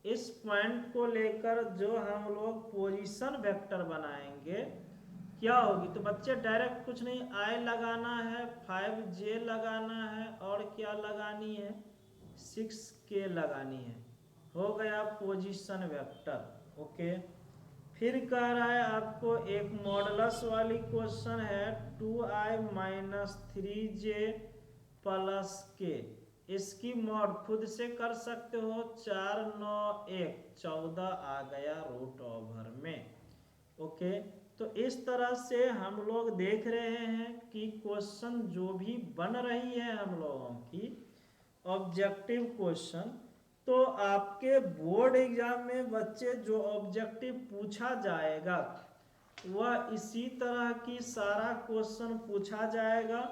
इस पॉइंट को लेकर जो हम लोग पोजीशन वेक्टर बनाएंगे क्या होगी। तो बच्चे डायरेक्ट कुछ नहीं, I लगाना है, 5J लगाना है और क्या लगानी है, 6K लगानी है, हो गया पोजीशन वेक्टर। ओके, फिर कह रहा है आपको एक मॉडुलस वाली क्वेश्चन है 2i माइनस 3j प्लस के। इसकी मॉड खुद से कर सकते हो, 4 9 1 14 आ गया रूट ओवर में। ओके, तो इस तरह से हम लोग देख रहे हैं कि क्वेश्चन जो भी बन रही है हम लोगों की ऑब्जेक्टिव क्वेश्चन, तो आपके बोर्ड एग्जाम में बच्चे जो ऑब्जेक्टिव पूछा जाएगा वह इसी तरह की सारा क्वेश्चन पूछा जाएगा।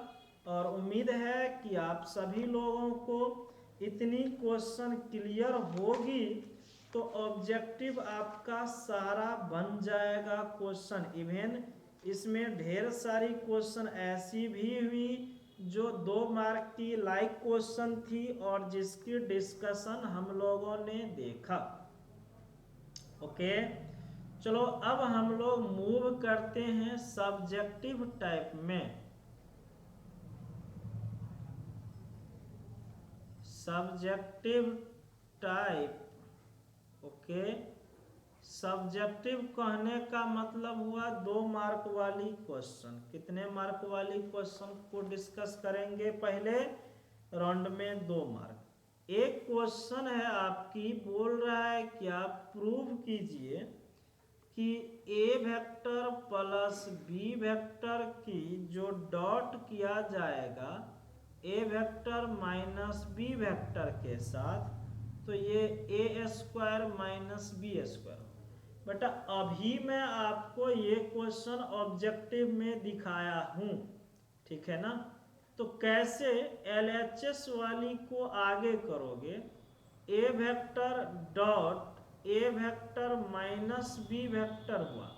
और उम्मीद है कि आप सभी लोगों को इतनी क्वेश्चन क्लियर होगी तो ऑब्जेक्टिव आपका सारा बन जाएगा क्वेश्चन। इवन इसमें ढेर सारी क्वेश्चन ऐसी भी हुई जो 2 मार्क की लाइक क्वेश्चन थी और जिसकी डिस्कशन हम लोगों ने देखा। ओके, चलो अब हम लोग मूव करते हैं सब्जेक्टिव टाइप में। सब्जेक्टिव टाइप, ओके, सब्जेक्टिव कहने का मतलब हुआ 2 मार्क वाली क्वेश्चन। कितने मार्क वाली क्वेश्चन को डिस्कस करेंगे पहले राउंड में? 2 मार्क। एक क्वेश्चन है आपकी, बोल रहा है कि आप प्रूव कीजिए कि ए वेक्टर प्लस बी वेक्टर की जो डॉट किया जाएगा ए वेक्टर माइनस बी वेक्टर के साथ, तो ये ए स्क्वायर माइनस बी स्क्वायर। बेटा अभी मैं आपको ये क्वेश्चन ऑब्जेक्टिव में दिखाया हूं, ठीक है ना। तो कैसे LHS वाली को आगे करोगे, a vector dot a vector minus B vector हुआ,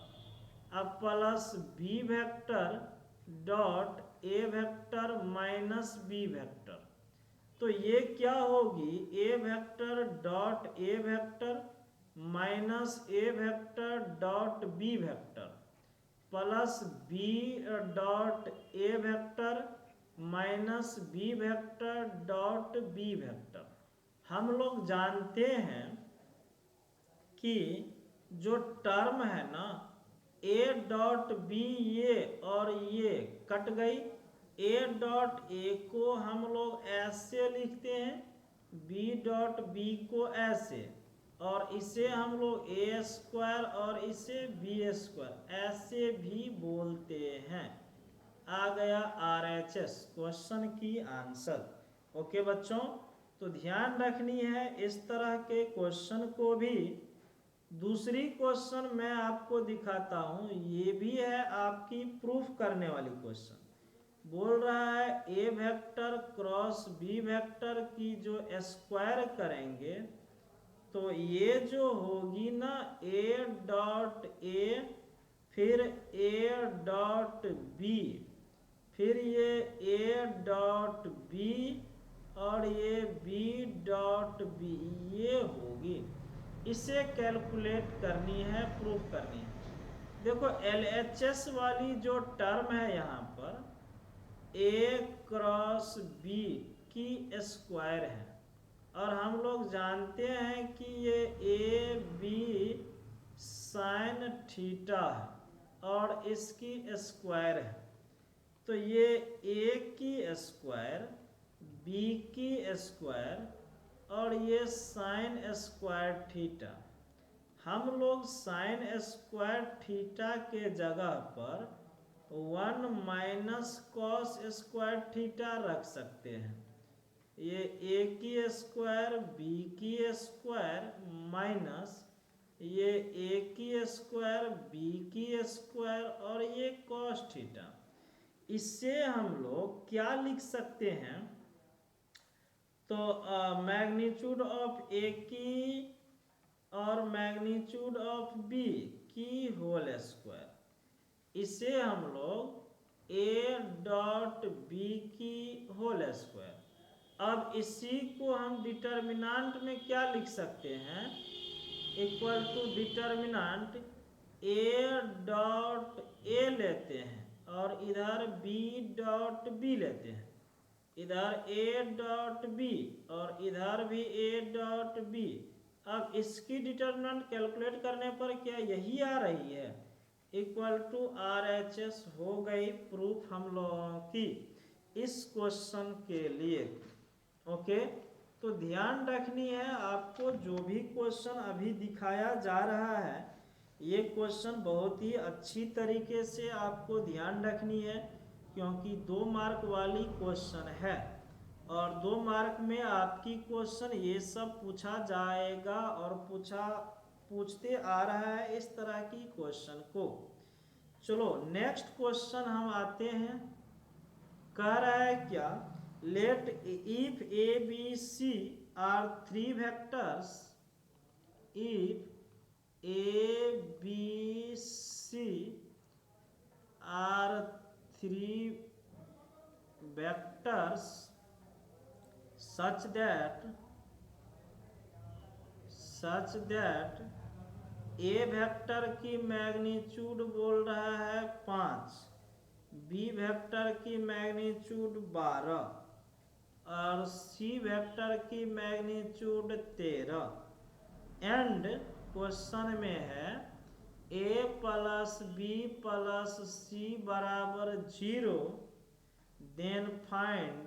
अब plus B vector dot a vector minus B vector. तो ये क्या होगी, ए vector dot a vector minus a vector dot B vector plus B dot a vector minus B vector dot B vector. हम लोग जानते हैं कि जो टर्म है ना ए डॉट बी, ये और ये कट गई। ए डॉट ए को हम लोग ऐसे लिखते हैं, बी डॉट बी को ऐसे, और इसे हम लोग ए स्क्वायर और इसे बी स्क्वायर ऐसे भी बोलते हैं। आ गया RHS क्वेश्चन की आंसर। ओके बच्चों, तो ध्यान रखनी है इस तरह के क्वेश्चन को भी। दूसरी क्वेश्चन मैं आपको दिखाता हूं, ये भी है आपकी प्रूफ करने वाली क्वेश्चन। बोल रहा है ए वेक्टर क्रॉस बी वेक्टर की जो स्क्वायर करेंगे, तो ये जो होगी ना ए डॉट ए, फिर ए डॉट बी, फिर ये ए डॉट बी और ये बी डॉट बी, ये होगी। इसे कैलकुलेट करनी है, प्रूफ करनी है। देखो LHS वाली जो टर्म है यहाँ पर ए क्रॉस बी की स्क्वायर है, और हम लोग जानते हैं कि ये ए बी साइन थीटा है और इसकी स्क्वायर है। तो ये ए की स्क्वायर, बी की स्क्वायर और ये साइन स्क्वायर थीटा। हम लोग साइन स्क्वायर थीटा के जगह पर 1 माइनस कॉस स्क्वायर थीटा रख सकते हैं। ये ए की स्क्वायर, बी की स्क्वायर माइनस ये ए की स्क्वायर, बी की स्क्वायर और ये कॉस थीटा। इससे हम लोग क्या लिख सकते हैं, तो मैग्नीट्यूड ऑफ ए की और मैग्नीट्यूड ऑफ बी की होल स्क्वायर। इसे हम लोग ए डॉट बी की होल स्क्वायर। अब इसी को हम डिटर्मिनेंट में क्या लिख सकते हैं, equal to determinant A dot A लेते हैं और इधर बी डॉट बी लेते हैं, इधर ए डॉट बी और इधर भी ए डॉट बी। अब इसकी डिटर्मिनेंट कैलकुलेट करने पर क्या यही आ रही है, equal to R H S हो गई प्रूफ हम लोगों की इस क्वेश्चन के लिए। ओके, तो ध्यान रखनी है आपको, जो भी क्वेश्चन अभी दिखाया जा रहा है ये क्वेश्चन बहुत ही अच्छी तरीके से आपको ध्यान रखनी है, क्योंकि 2 मार्क वाली क्वेश्चन है और 2 मार्क में आपकी क्वेश्चन ये सब पूछा जाएगा और पूछते आ रहा है इस तरह की क्वेश्चन को। चलो नेक्स्ट क्वेश्चन हम आते हैं। कह रहा है क्या, let if A B C are 3 vectors, if A, B, C are 3 vectors such that A वेक्टर की मैग्नीट्यूड बोल रहा है 5, B वेक्टर की मैग्नीट्यूड 12 और C वेक्टर की मैग्नीट्यूड 13 एंड क्वेश्चन में है a plus B plus C बराबर 0, then find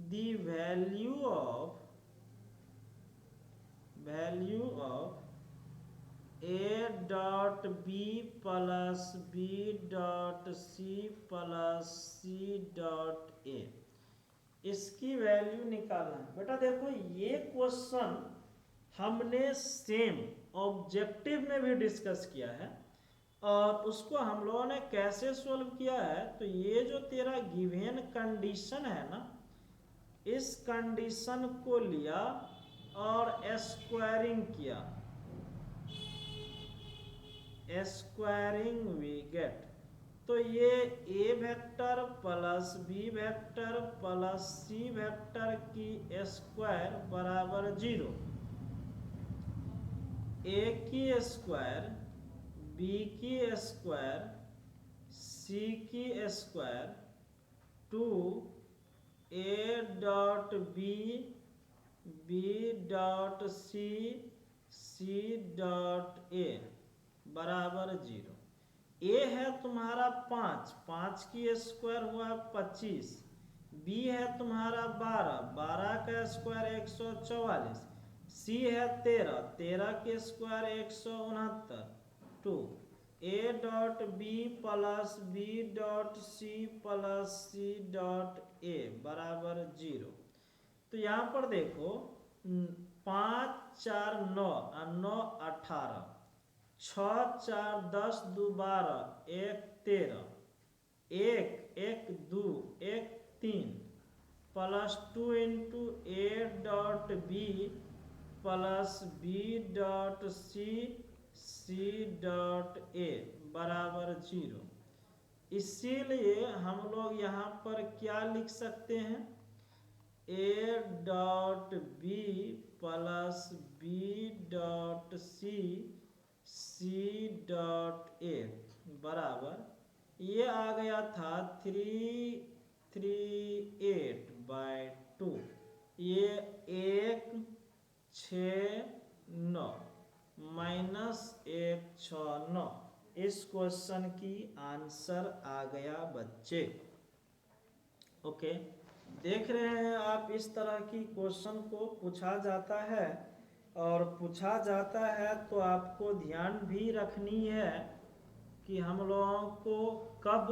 the value of a dot B plus B dot C plus C dot A. इसकी वैल्यू निकालना है। बेटा देखो ये क्वेश्चन हमने सेम ऑब्जेक्टिव में भी डिस्कस किया है और उसको हम लोगों ने कैसे सॉल्व किया है, तो ये जो तेरा गिवन कंडीशन है ना, इस कंडीशन को लिया और स्क्वायरिंग किया, स्क्वायरिंग वी गेट, तो ये A vector plus B vector plus C vector की स्क्वायर बराबर 0, ए की स्क्वायर बी की स्क्वायर सी की square 2 A dot B B dot C C dot A बराबर 0। ए है तुम्हारा 5 की स्क्वायर हुआ 25, बी है तुम्हारा 12 का स्क्वायर 144, सी है 13 के square 169, 2 A dot B plus B dot C plus C dot A बराबर 0। तो यहाँ पर देखो 5 4 9 और 9 18, 6 4 10 2 12 1 13, 1 1 2 1 3 plus 2 into A dot B plus B dot C C dot A बराबर 0। इसीलिए हम लोग यहाँ पर क्या लिख सकते हैं, A dot B plus B dot C C dot A बराबर ये आ गया था 338/2, ये 1 6 9 माइनस 1 6 9। इस क्वेश्चन की आंसर आ गया बच्चे। ओके, देख रहे हैं आप इस तरह की क्वेश्चन को पूछा जाता है और पूछा जाता है तो आपको ध्यान भी रखनी है कि हम लोगों को कब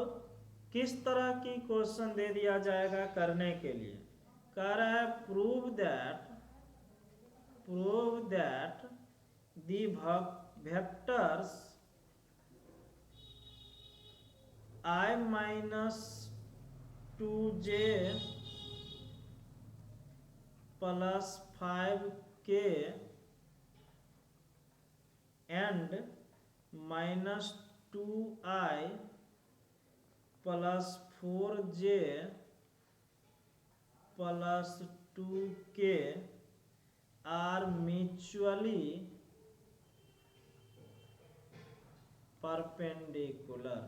किस तरह की क्वेश्चन दे दिया जाएगा करने के लिए। कह रहा है prove that the vectors I minus 2j plus 5k and minus 2i plus 4j plus 2k are mutually perpendicular,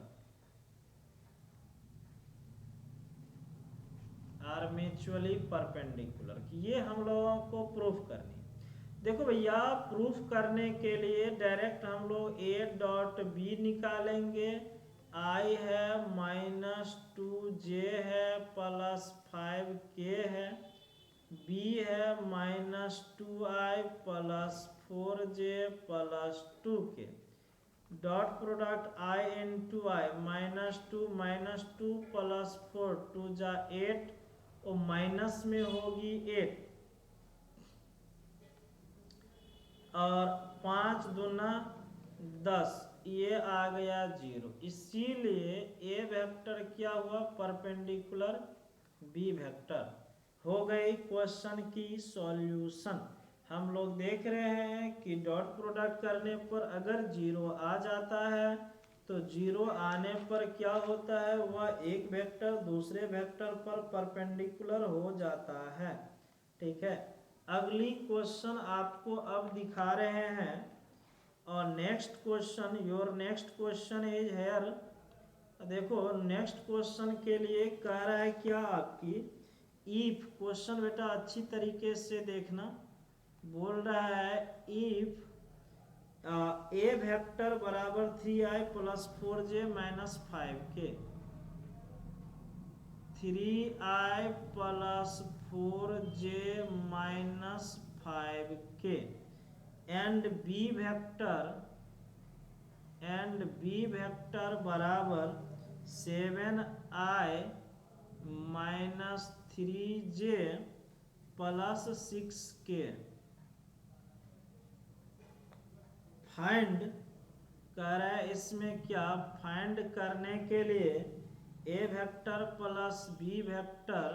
are mutually perpendicular, ये हम लोगों को प्रूफ करनी। देखो भैया, प्रूफ करने के लिए डायरेक्ट हम लोग ए डॉट बी निकालेंगे। आई है -2j है +5k है, बी है -2i +4j +2k, dot product i into आई, -2 +4 2 जा 8 और माइनस में होगी 8 और 5 दूना 10, ये आ गया 0। इसीलिए ए वेक्टर क्या हुआ, परपेंडिकुलर बी वेक्टर। हो गई क्वेश्चन की सॉल्यूशन। हम लोग देख रहे हैं कि डॉट प्रोडक्ट करने पर अगर 0 आ जाता है तो 0 आने पर क्या होता है, वह एक वेक्टर दूसरे वेक्टर पर परपेंडिकुलर हो जाता है। ठीक है, अगली क्वेश्चन आपको अब दिखा रहे हैं। और next question, your next question is here. देखो नेक्स्ट क्वेश्चन के लिए कह रहा है क्या, आपकी इफ क्वेश्चन बेटा अच्छी तरीके से देखना। बोल रहा है इफ ए वेक्टर बराबर 3i + 4j - 5k, 3i + 4j - 5k and B vector बराबर 7i - 3j + 6k। फाइंड कह रहा है, इसमें क्या फाइंड करने के लिए a vector plus B vector,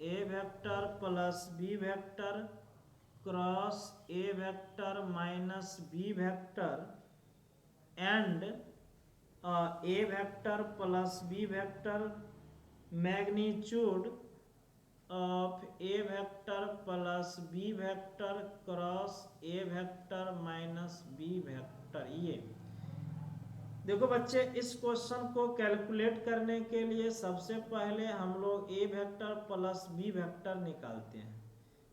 a vector plus B vector cross a vector minus B vector and a vector plus B vector magnitude of A vector plus B vector cross a vector minus B vector. ये देखो बच्चे, इस question को calculate करने के लिए सबसे पहले हम लोग ए वेक्टर प्लस बी वेक्टर निकालते हैं।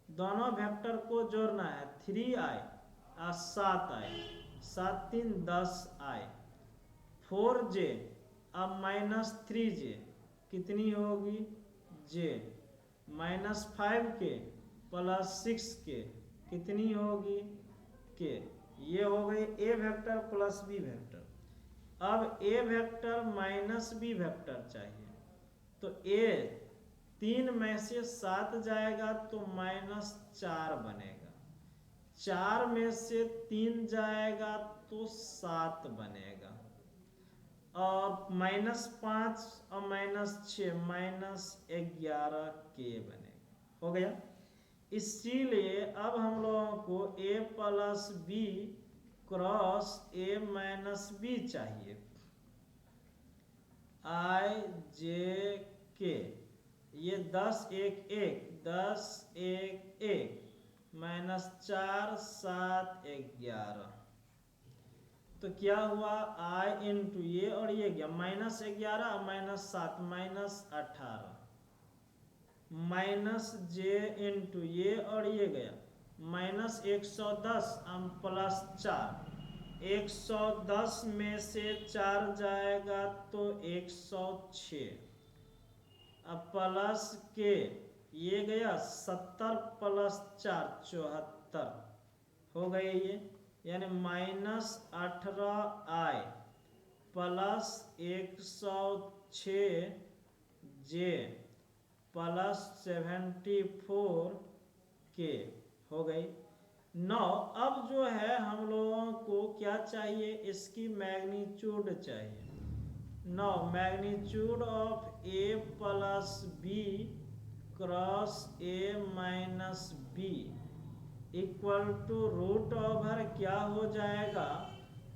दोनों वेक्टर को जोड़ना है, 3i और 7i, 7 3 10i, 4j अब -3j कितनी होगी j, -5k + 6k कितनी होगी k। ये हो गई ए वेक्टर प्लस बी वेक्टर। अब ए वेक्टर माइनस बी वेक्टर चाहिए, तो ए 3 में से 7 जाएगा तो -4 बनेगा, 4 में से 3 जाएगा तो 7 बनेगा, और -5 और -6 -11k बनेगा। हो गया। इसीलिए अब हम लोगों को a + b cross a - b चाहिए, i j k, ये 10 1 1 10 1 1 -4 7 11, तो क्या हुआ i इंटू ये और ये गया -11 और -7 -18, -j इंटू ये और ये गया -110 +4, 110 में से 4 जाएगा तो 106, अब प्लस के ये गया 70 + 4 74 हो गए ये, यानी -18i + 106j + 74k हो गई। 9 अब जो है हम लोगों को क्या चाहिए, इसकी मैग्नीट्यूड चाहिए। 9 magnitude of a + b cross a - b equal to √ क्या हो जाएगा,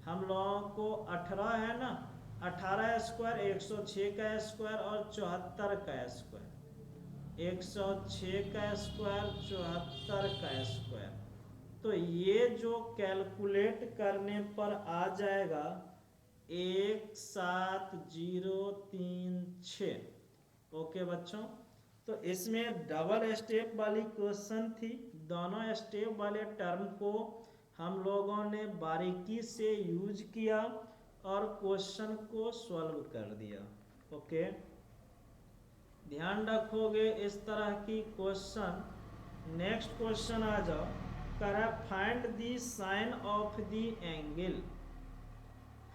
हम लोगों को 18 है ना, 18 स्क्वायर 106 का स्क्वायर और 74 का स्क्वायर, 106 का स्क्वायर 74 का स्क्वायर। तो ये जो कैलकुलेट करने पर आ जाएगा 17036। ओके बच्चों, तो इसमें डबल स्टेप वाली क्वेश्चन थी। दोनों स्टेप वाले टर्म को हम लोगों ने बारीकी से यूज किया और क्वेश्चन को सॉल्व कर दिया। ओके, ध्यान रखोगे इस तरह की क्वेश्चन। नेक्स्ट क्वेश्चन आ जाओ, कह रहा है find the sine of the angle.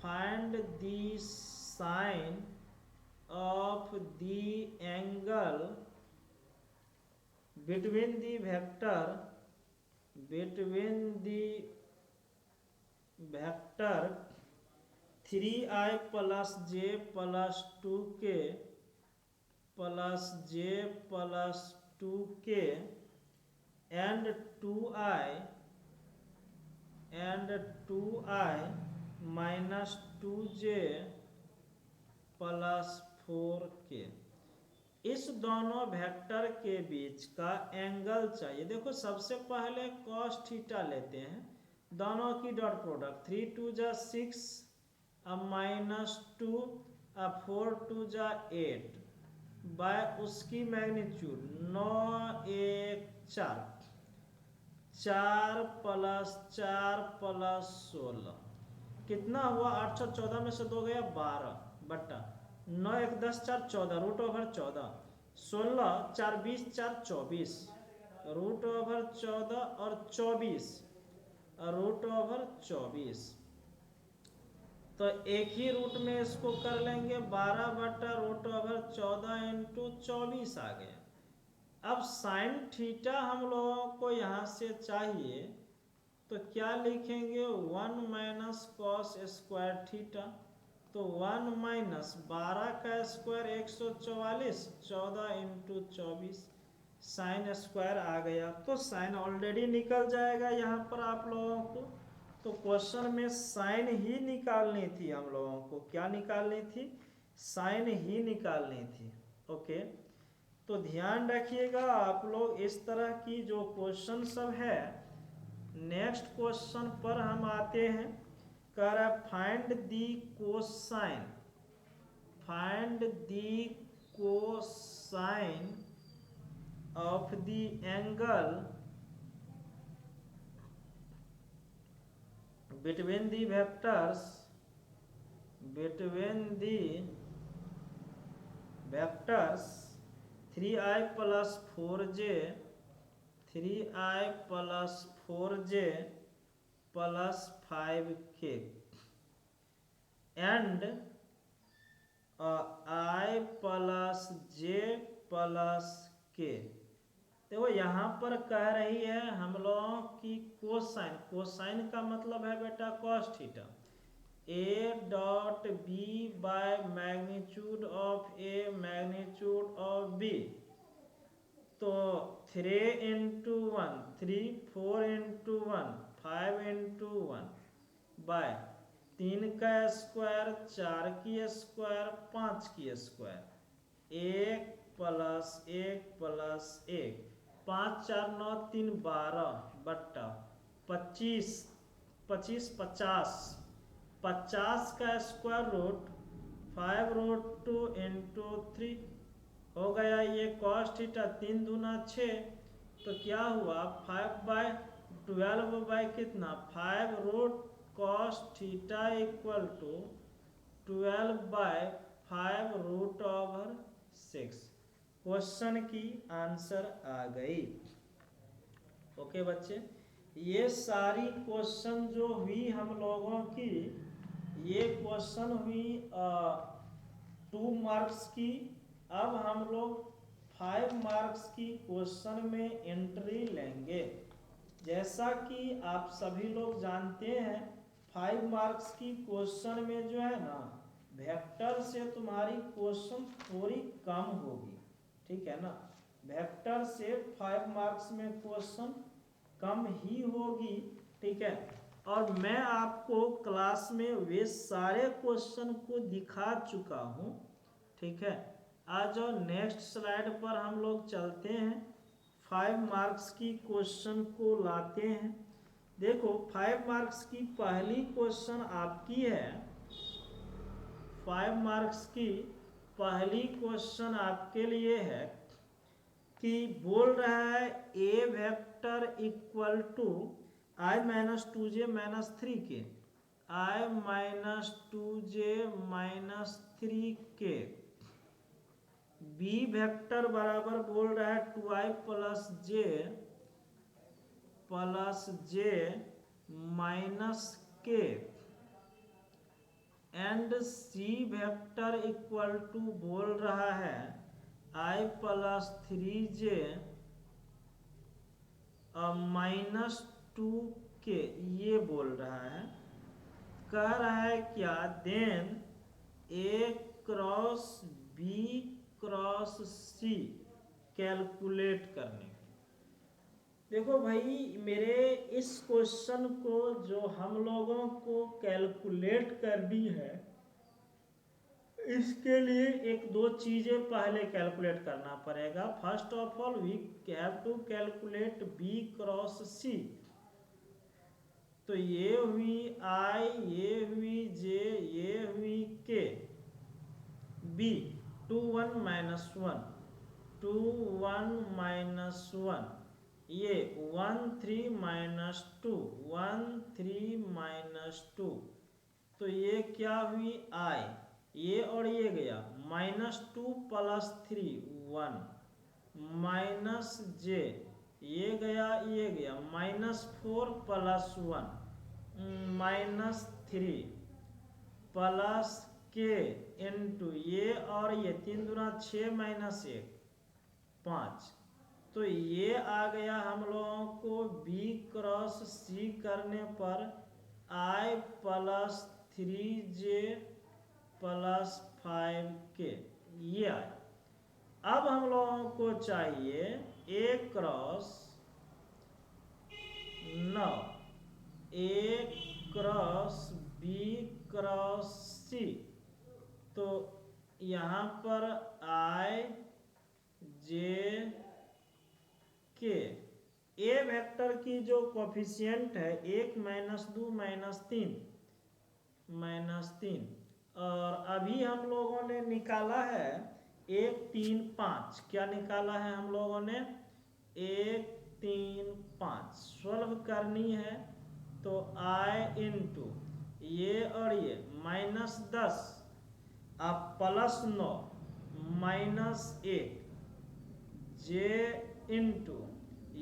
Find the sine of the angle between the vector 3i plus j plus 2k plus j plus 2k and 2i minus 2j plus 4k। इस दोनों vector के बीच का angle चाहिए। देखो सबसे पहले cos theta लेते हैं, दोनों की डॉट प्रोडक्ट 3 2 जा 6 अब -2 अब 4 2 जा 8 बाय उसकी मैग्नीट्यूड 9 1 4 4 + 4 + 16 कितना हुआ 814 में से 2 गया 12 बट्टा 9 1 10 4 14 रूट ओवर 14 16 4 20 4 24 रूट ओवर 14 और 24 रूट ओवर 24। तो एक ही रूट में इसको कर लेंगे 12 बट्टा रूट ओवर 14 इंटू 24 आ गया। अब साइन थीटा हम लोगों को यहाँ से चाहिए तो क्या लिखेंगे 1 माइनस कॉस स्क्वायर थीटा। तो 1 माइनस 12 का स्क्वायर 144 14 इंटू 24 साइन स्क्वायर आ गया। तो साइन ऑलरेडी निकल जाएगा यहाँ पर आप लोगों को। तो क्वेश्चन में साइन ही निकालनी थी हम लोगों को। क्या निकालनी थी? साइन ही निकालनी थी। ओके, तो ध्यान रखिएगा आप लोग इस तरह की जो क्वेश्चन सब है। नेक्स्ट क्वेश्चन पर हम आते हैं। कह रहा है find the cosine. Find the cosine of the angle between the vectors 3i plus 4j 3i plus 4j plus 5k and i plus j plus k। देखो यहाँ पर कह रही है हम लोगों की कोसाइन। कोसाइन का मतलब है बेटा cos theta. A dot B by magnitude of A magnitude of B. तो 3 इंटू 1 3 4 इंटू 1 5 इंटू 1 बाय 3 का स्क्वायर 4 की स्क्वायर 5 की स्क्वायर 1 प्लस 1 प्लस 1 5 4 9 3 12 बट्टा 25 25 50 50 का स्क्वायर रूट 5 रूट 2 इंटू 3 हो गया। ये कॉस थीटा 3 दूना 6 तो क्या हुआ 5 बाय 12 बाय कितना 5 root cos theta equal to 12 by 5 root over 6। Question की आंसर आ गई। ओके बच्चे, ये सारी क्वेश्चन जो हुई हम लोगों की, ये क्वेश्चन हुई 2 मार्क्स की। अब हम लोग 5 मार्क्स की क्वेश्चन में एंट्री लेंगे। जैसा कि आप सभी लोग जानते हैं 5 मार्क्स की क्वेश्चन में जो है ना वेक्टर से तुम्हारी क्वेश्चन थोड़ी कम होगी, ठीक है ना। वेक्टर से 5 मार्क्स में क्वेश्चन कम ही होगी, ठीक है। और मैं आपको क्लास में वे सारे क्वेश्चन को दिखा चुका हूँ, ठीक है। आज और नेक्स्ट स्लाइड पर हम लोग चलते हैं, 5 मार्क्स की क्वेश्चन को लाते हैं। देखो 5 मार्क्स की पहली क्वेश्चन आपकी है, 5 मार्क्स की पहली क्वेश्चन आपके लिए है कि बोल रहा है ए vector equal to i minus 2j minus 3 k, I minus 2j minus 3 के, बी वेक्टर बराबर बोल रहा है 2i plus J minus K, and C vector equal to बोल रहा है i प्लस 3j माइनस 2 के, ये बोल रहा है। कह रहा है क्या, देन ए क्रॉस बी क्रॉस सी कैलकुलेट करने। देखो भाई मेरे इस क्वेश्चन को जो हम लोगों को कैलकुलेट करनी है, इसके लिए एक दो चीजें पहले कैलकुलेट करना पड़ेगा। First of all we have to calculate b cross c. तो ये हुई आई, ये हुई जे, ये हुई के, बी 2 1 माइनस 1, 2 1 माइनस 1, ये 1 3 माइनस 2, 1 3 माइनस 2, तो ये क्या हुई आई, ये और ये गया माइनस 2 प्लस 3 1, माइनस जे, ये गया माइनस 4 प्लस 1 माइनस 3 प्लस के इंटू ये और ये 3 दूना 6 माइनस 1 5। तो ये आ गया हम लोगों को बी क्रॉस सी करने पर आई प्लस 3j प्लस 5k, ये आया। अब हम लोगों को चाहिए ए क्रॉस 9, ए क्रॉस बी क्रॉस सी। तो यहाँ पर आई जे के, ए वेक्टर की जो कोफिशिएंट है 1 माइनस 2 माइनस 3, और अभी हम लोगों ने निकाला है 1 3 5। क्या निकाला है हम लोगों ने, 1 3 5 सॉल्व करनी है। तो आई इंटू ये और ये माइनस 10 अब प्लस 9 माइनस 1, जे इंटू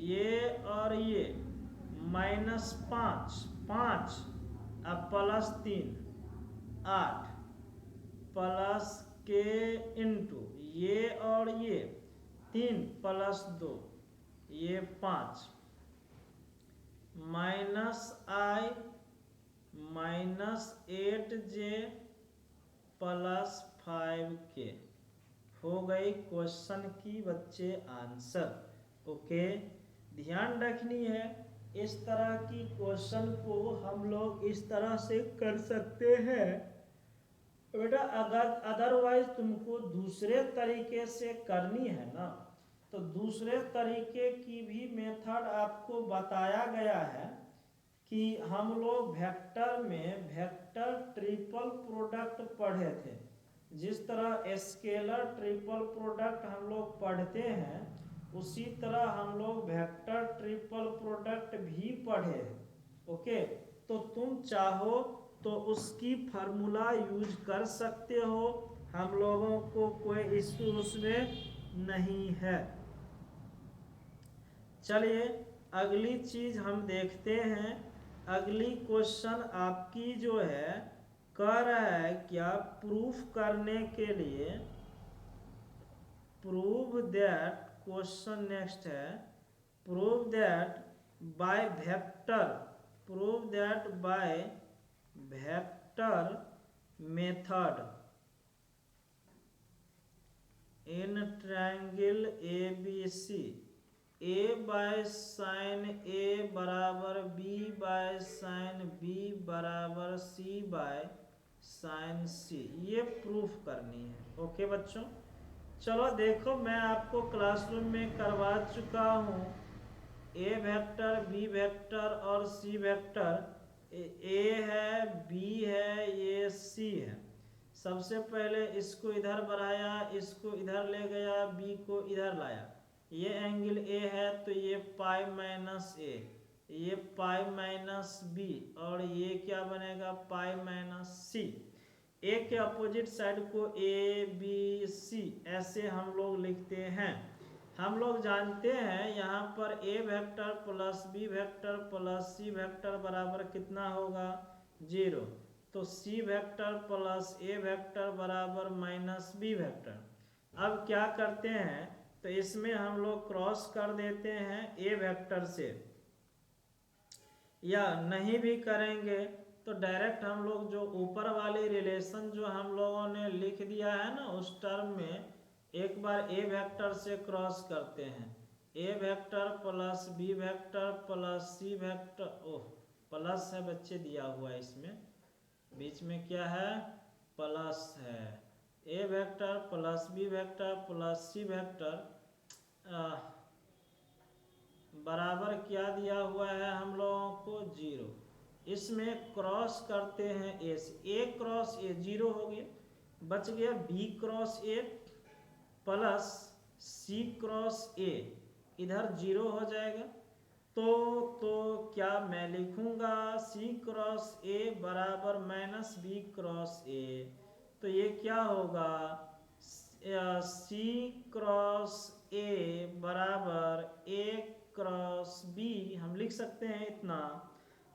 ये और ये माइनस 5 अब प्लस 3 8 प्लस के इंटू ये और ये 3 प्लस 2 ये 5 माइनस आई माइनस 8j प्लस 5k। हो गई क्वेश्चन की बच्चे आंसर। ओके, ध्यान रखनी है इस तरह की क्वेश्चन को हम लोग इस तरह से कर सकते हैं बेटा। अगर अदरवाइज तुमको दूसरे तरीके से करनी है ना, तो दूसरे तरीके की भी मेथड आपको बताया गया है कि हम लोग वेक्टर में वेक्टर ट्रिपल प्रोडक्ट पढ़े थे। जिस तरह स्केलर ट्रिपल प्रोडक्ट हम लोग पढ़ते हैं, उसी तरह हम लोग वेक्टर ट्रिपल प्रोडक्ट भी पढ़े। ओके, तो तुम चाहो तो उसकी फार्मूला यूज कर सकते हो, हम लोगों को कोई इश्यू उसमें नहीं है। चलिए अगली चीज हम देखते हैं। अगली क्वेश्चन आपकी जो है कह रहा है क्या, प्रूफ करने के लिए, प्रूव दैट, क्वेश्चन नेक्स्ट है, prove that by vector, prove that by vector method in triangle ABC, a by sine a बराबर b बाय साइन b बराबर c बाय साइन c, ये प्रूफ करनी है। ओके बच्चों, चलो देखो, मैं आपको क्लासरूम में करवा चुका हूँ ए वेक्टर, बी वेक्टर और सी वेक्टर। ए है, बी है, ये सी है। सबसे पहले इसको इधर बढ़ाया, इसको इधर ले गया, बी को इधर लाया। ये एंगल ए है तो ये पाई माइनस ए, ये पाई माइनस बी, और ये क्या बनेगा, पाई माइनस सी। ए के अपोजिट साइड को ए बी सी ऐसे हम लोग लिखते हैं। हम लोग जानते हैं यहाँ पर a vector plus B vector plus C vector बराबर कितना होगा, 0। तो c vector plus a vector बराबर माइनस बी वेक्टर। अब क्या करते हैं, तो इसमें हम लोग क्रॉस कर देते हैं ए वेक्टर से, या नहीं भी करेंगे तो डायरेक्ट हम लोग जो ऊपर वाली रिलेशन जो हम लोगों ने लिख दिया है ना, उस टर्म में एक बार ए वेक्टर से क्रॉस करते हैं। A vector plus B vector plus C vector, oh plus है बच्चे दिया हुआ है, इसमें बीच में क्या है, प्लस है। ए vector plus B vector plus सी वेक्टर बराबर क्या दिया हुआ है हम लोगों को, 0। इसमें क्रॉस करते हैं ए से, ए क्रॉस ए 0 हो गया, बच गया B cross A plus C cross A, इधर 0 हो जाएगा। तो क्या मैं लिखूंगा, सी क्रॉस ए बराबर माइनस बी क्रॉस ए। तो ये क्या होगा, सी क्रॉस ए बराबर ए क्रॉस बी, हम लिख सकते हैं इतना।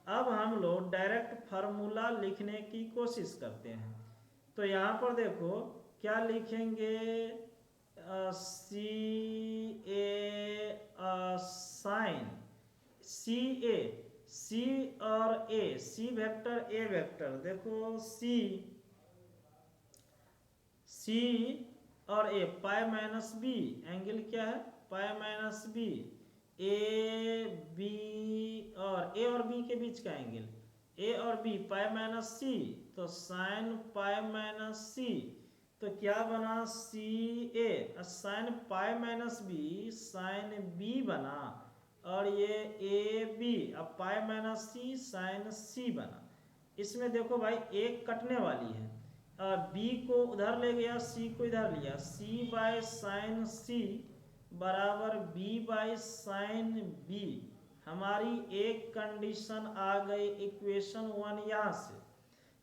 अब हम लोग डायरेक्ट फार्मूला लिखने की कोशिश करते हैं। तो यहाँ पर देखो क्या लिखेंगे, सी ए साइन सी ए, सी और ए, सी वेक्टर ए वेक्टर, देखो सी और A, pi minus B, angle क्या है, pi minus B, A B और ए और बी के बीच का एंगल, ए और बी पाई माइनस सी, तो साइन पाई माइनस सी। तो क्या बना, c a sine pi minus b sine b बना, और ये ए बी अब पाई माइनस सी साइन सी बना। इसमें देखो भाई एक कटने वाली है, बी को उधर ले गया, सी को इधर लिया, सी बाय साइन सी बराबर बी बाय साइन बी। हमारी एक कंडीशन आ गई इक्वेशन 1 यहाँ से।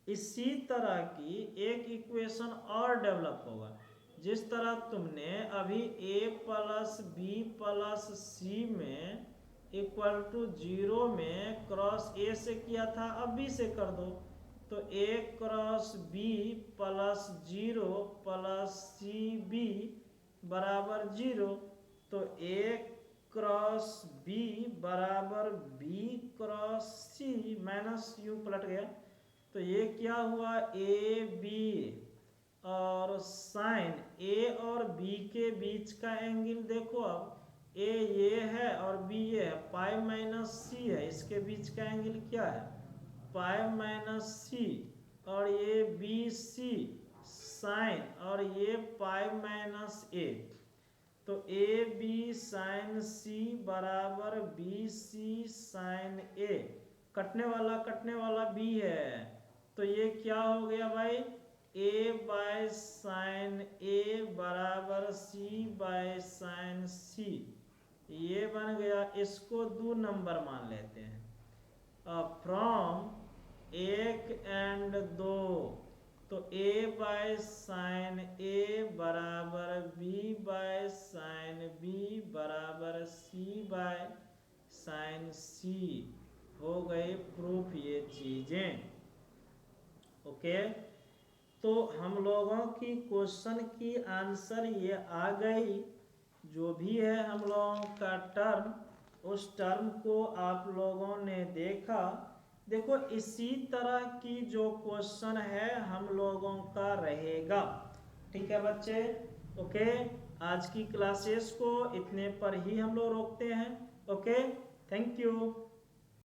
इसी तरह की एक इक्वेशन और डेवलप होगा, जिस तरह तुमने अभी a प्लस बी प्लस सी में इक्वल टू 0 में क्रॉस ए से किया था, अब b से कर दो। तो a cross b plus 0 plus C B बराबर 0। तो a क्रॉस b बराबर b क्रॉस सी, माइनस यू पलट गया। तो ये क्या हुआ, ए बी और साइन ए और बी के बीच का एंगल देखो, अब ए ये है और बी ये है, पाई माइनस सी है, इसके बीच का एंगल क्या है, पाई माइनस सी, और ये बी सी साइन, और ये पाई माइनस ए। तो ए बी साइन सी बराबर बी सी साइन ए, कटने वाला बी है। तो ये क्या हो गया भाई, ए बाय साइन ए बराबर सी बाय साइन सी, ये बन गया। इसको 2 नंबर मान लेते हैं, फ्रॉम 1 एंड 2। तो ए बाय साइन ए बराबर बी बाय साइन बी बराबर सी बाय साइन सी, हो गए प्रूफ ये चीजें। ओके, तो हम लोगों की क्वेश्चन की आंसर ये आ गई। जो भी है हम लोगों का टर्म, उस टर्म को आप लोगों ने देखा। देखो इसी तरह की जो क्वेश्चन है हम लोगों का रहेगा, ठीक है बच्चे। ओके, आज की क्लासेस को इतने पर ही हम लोग रोकते हैं। Okay, thank you.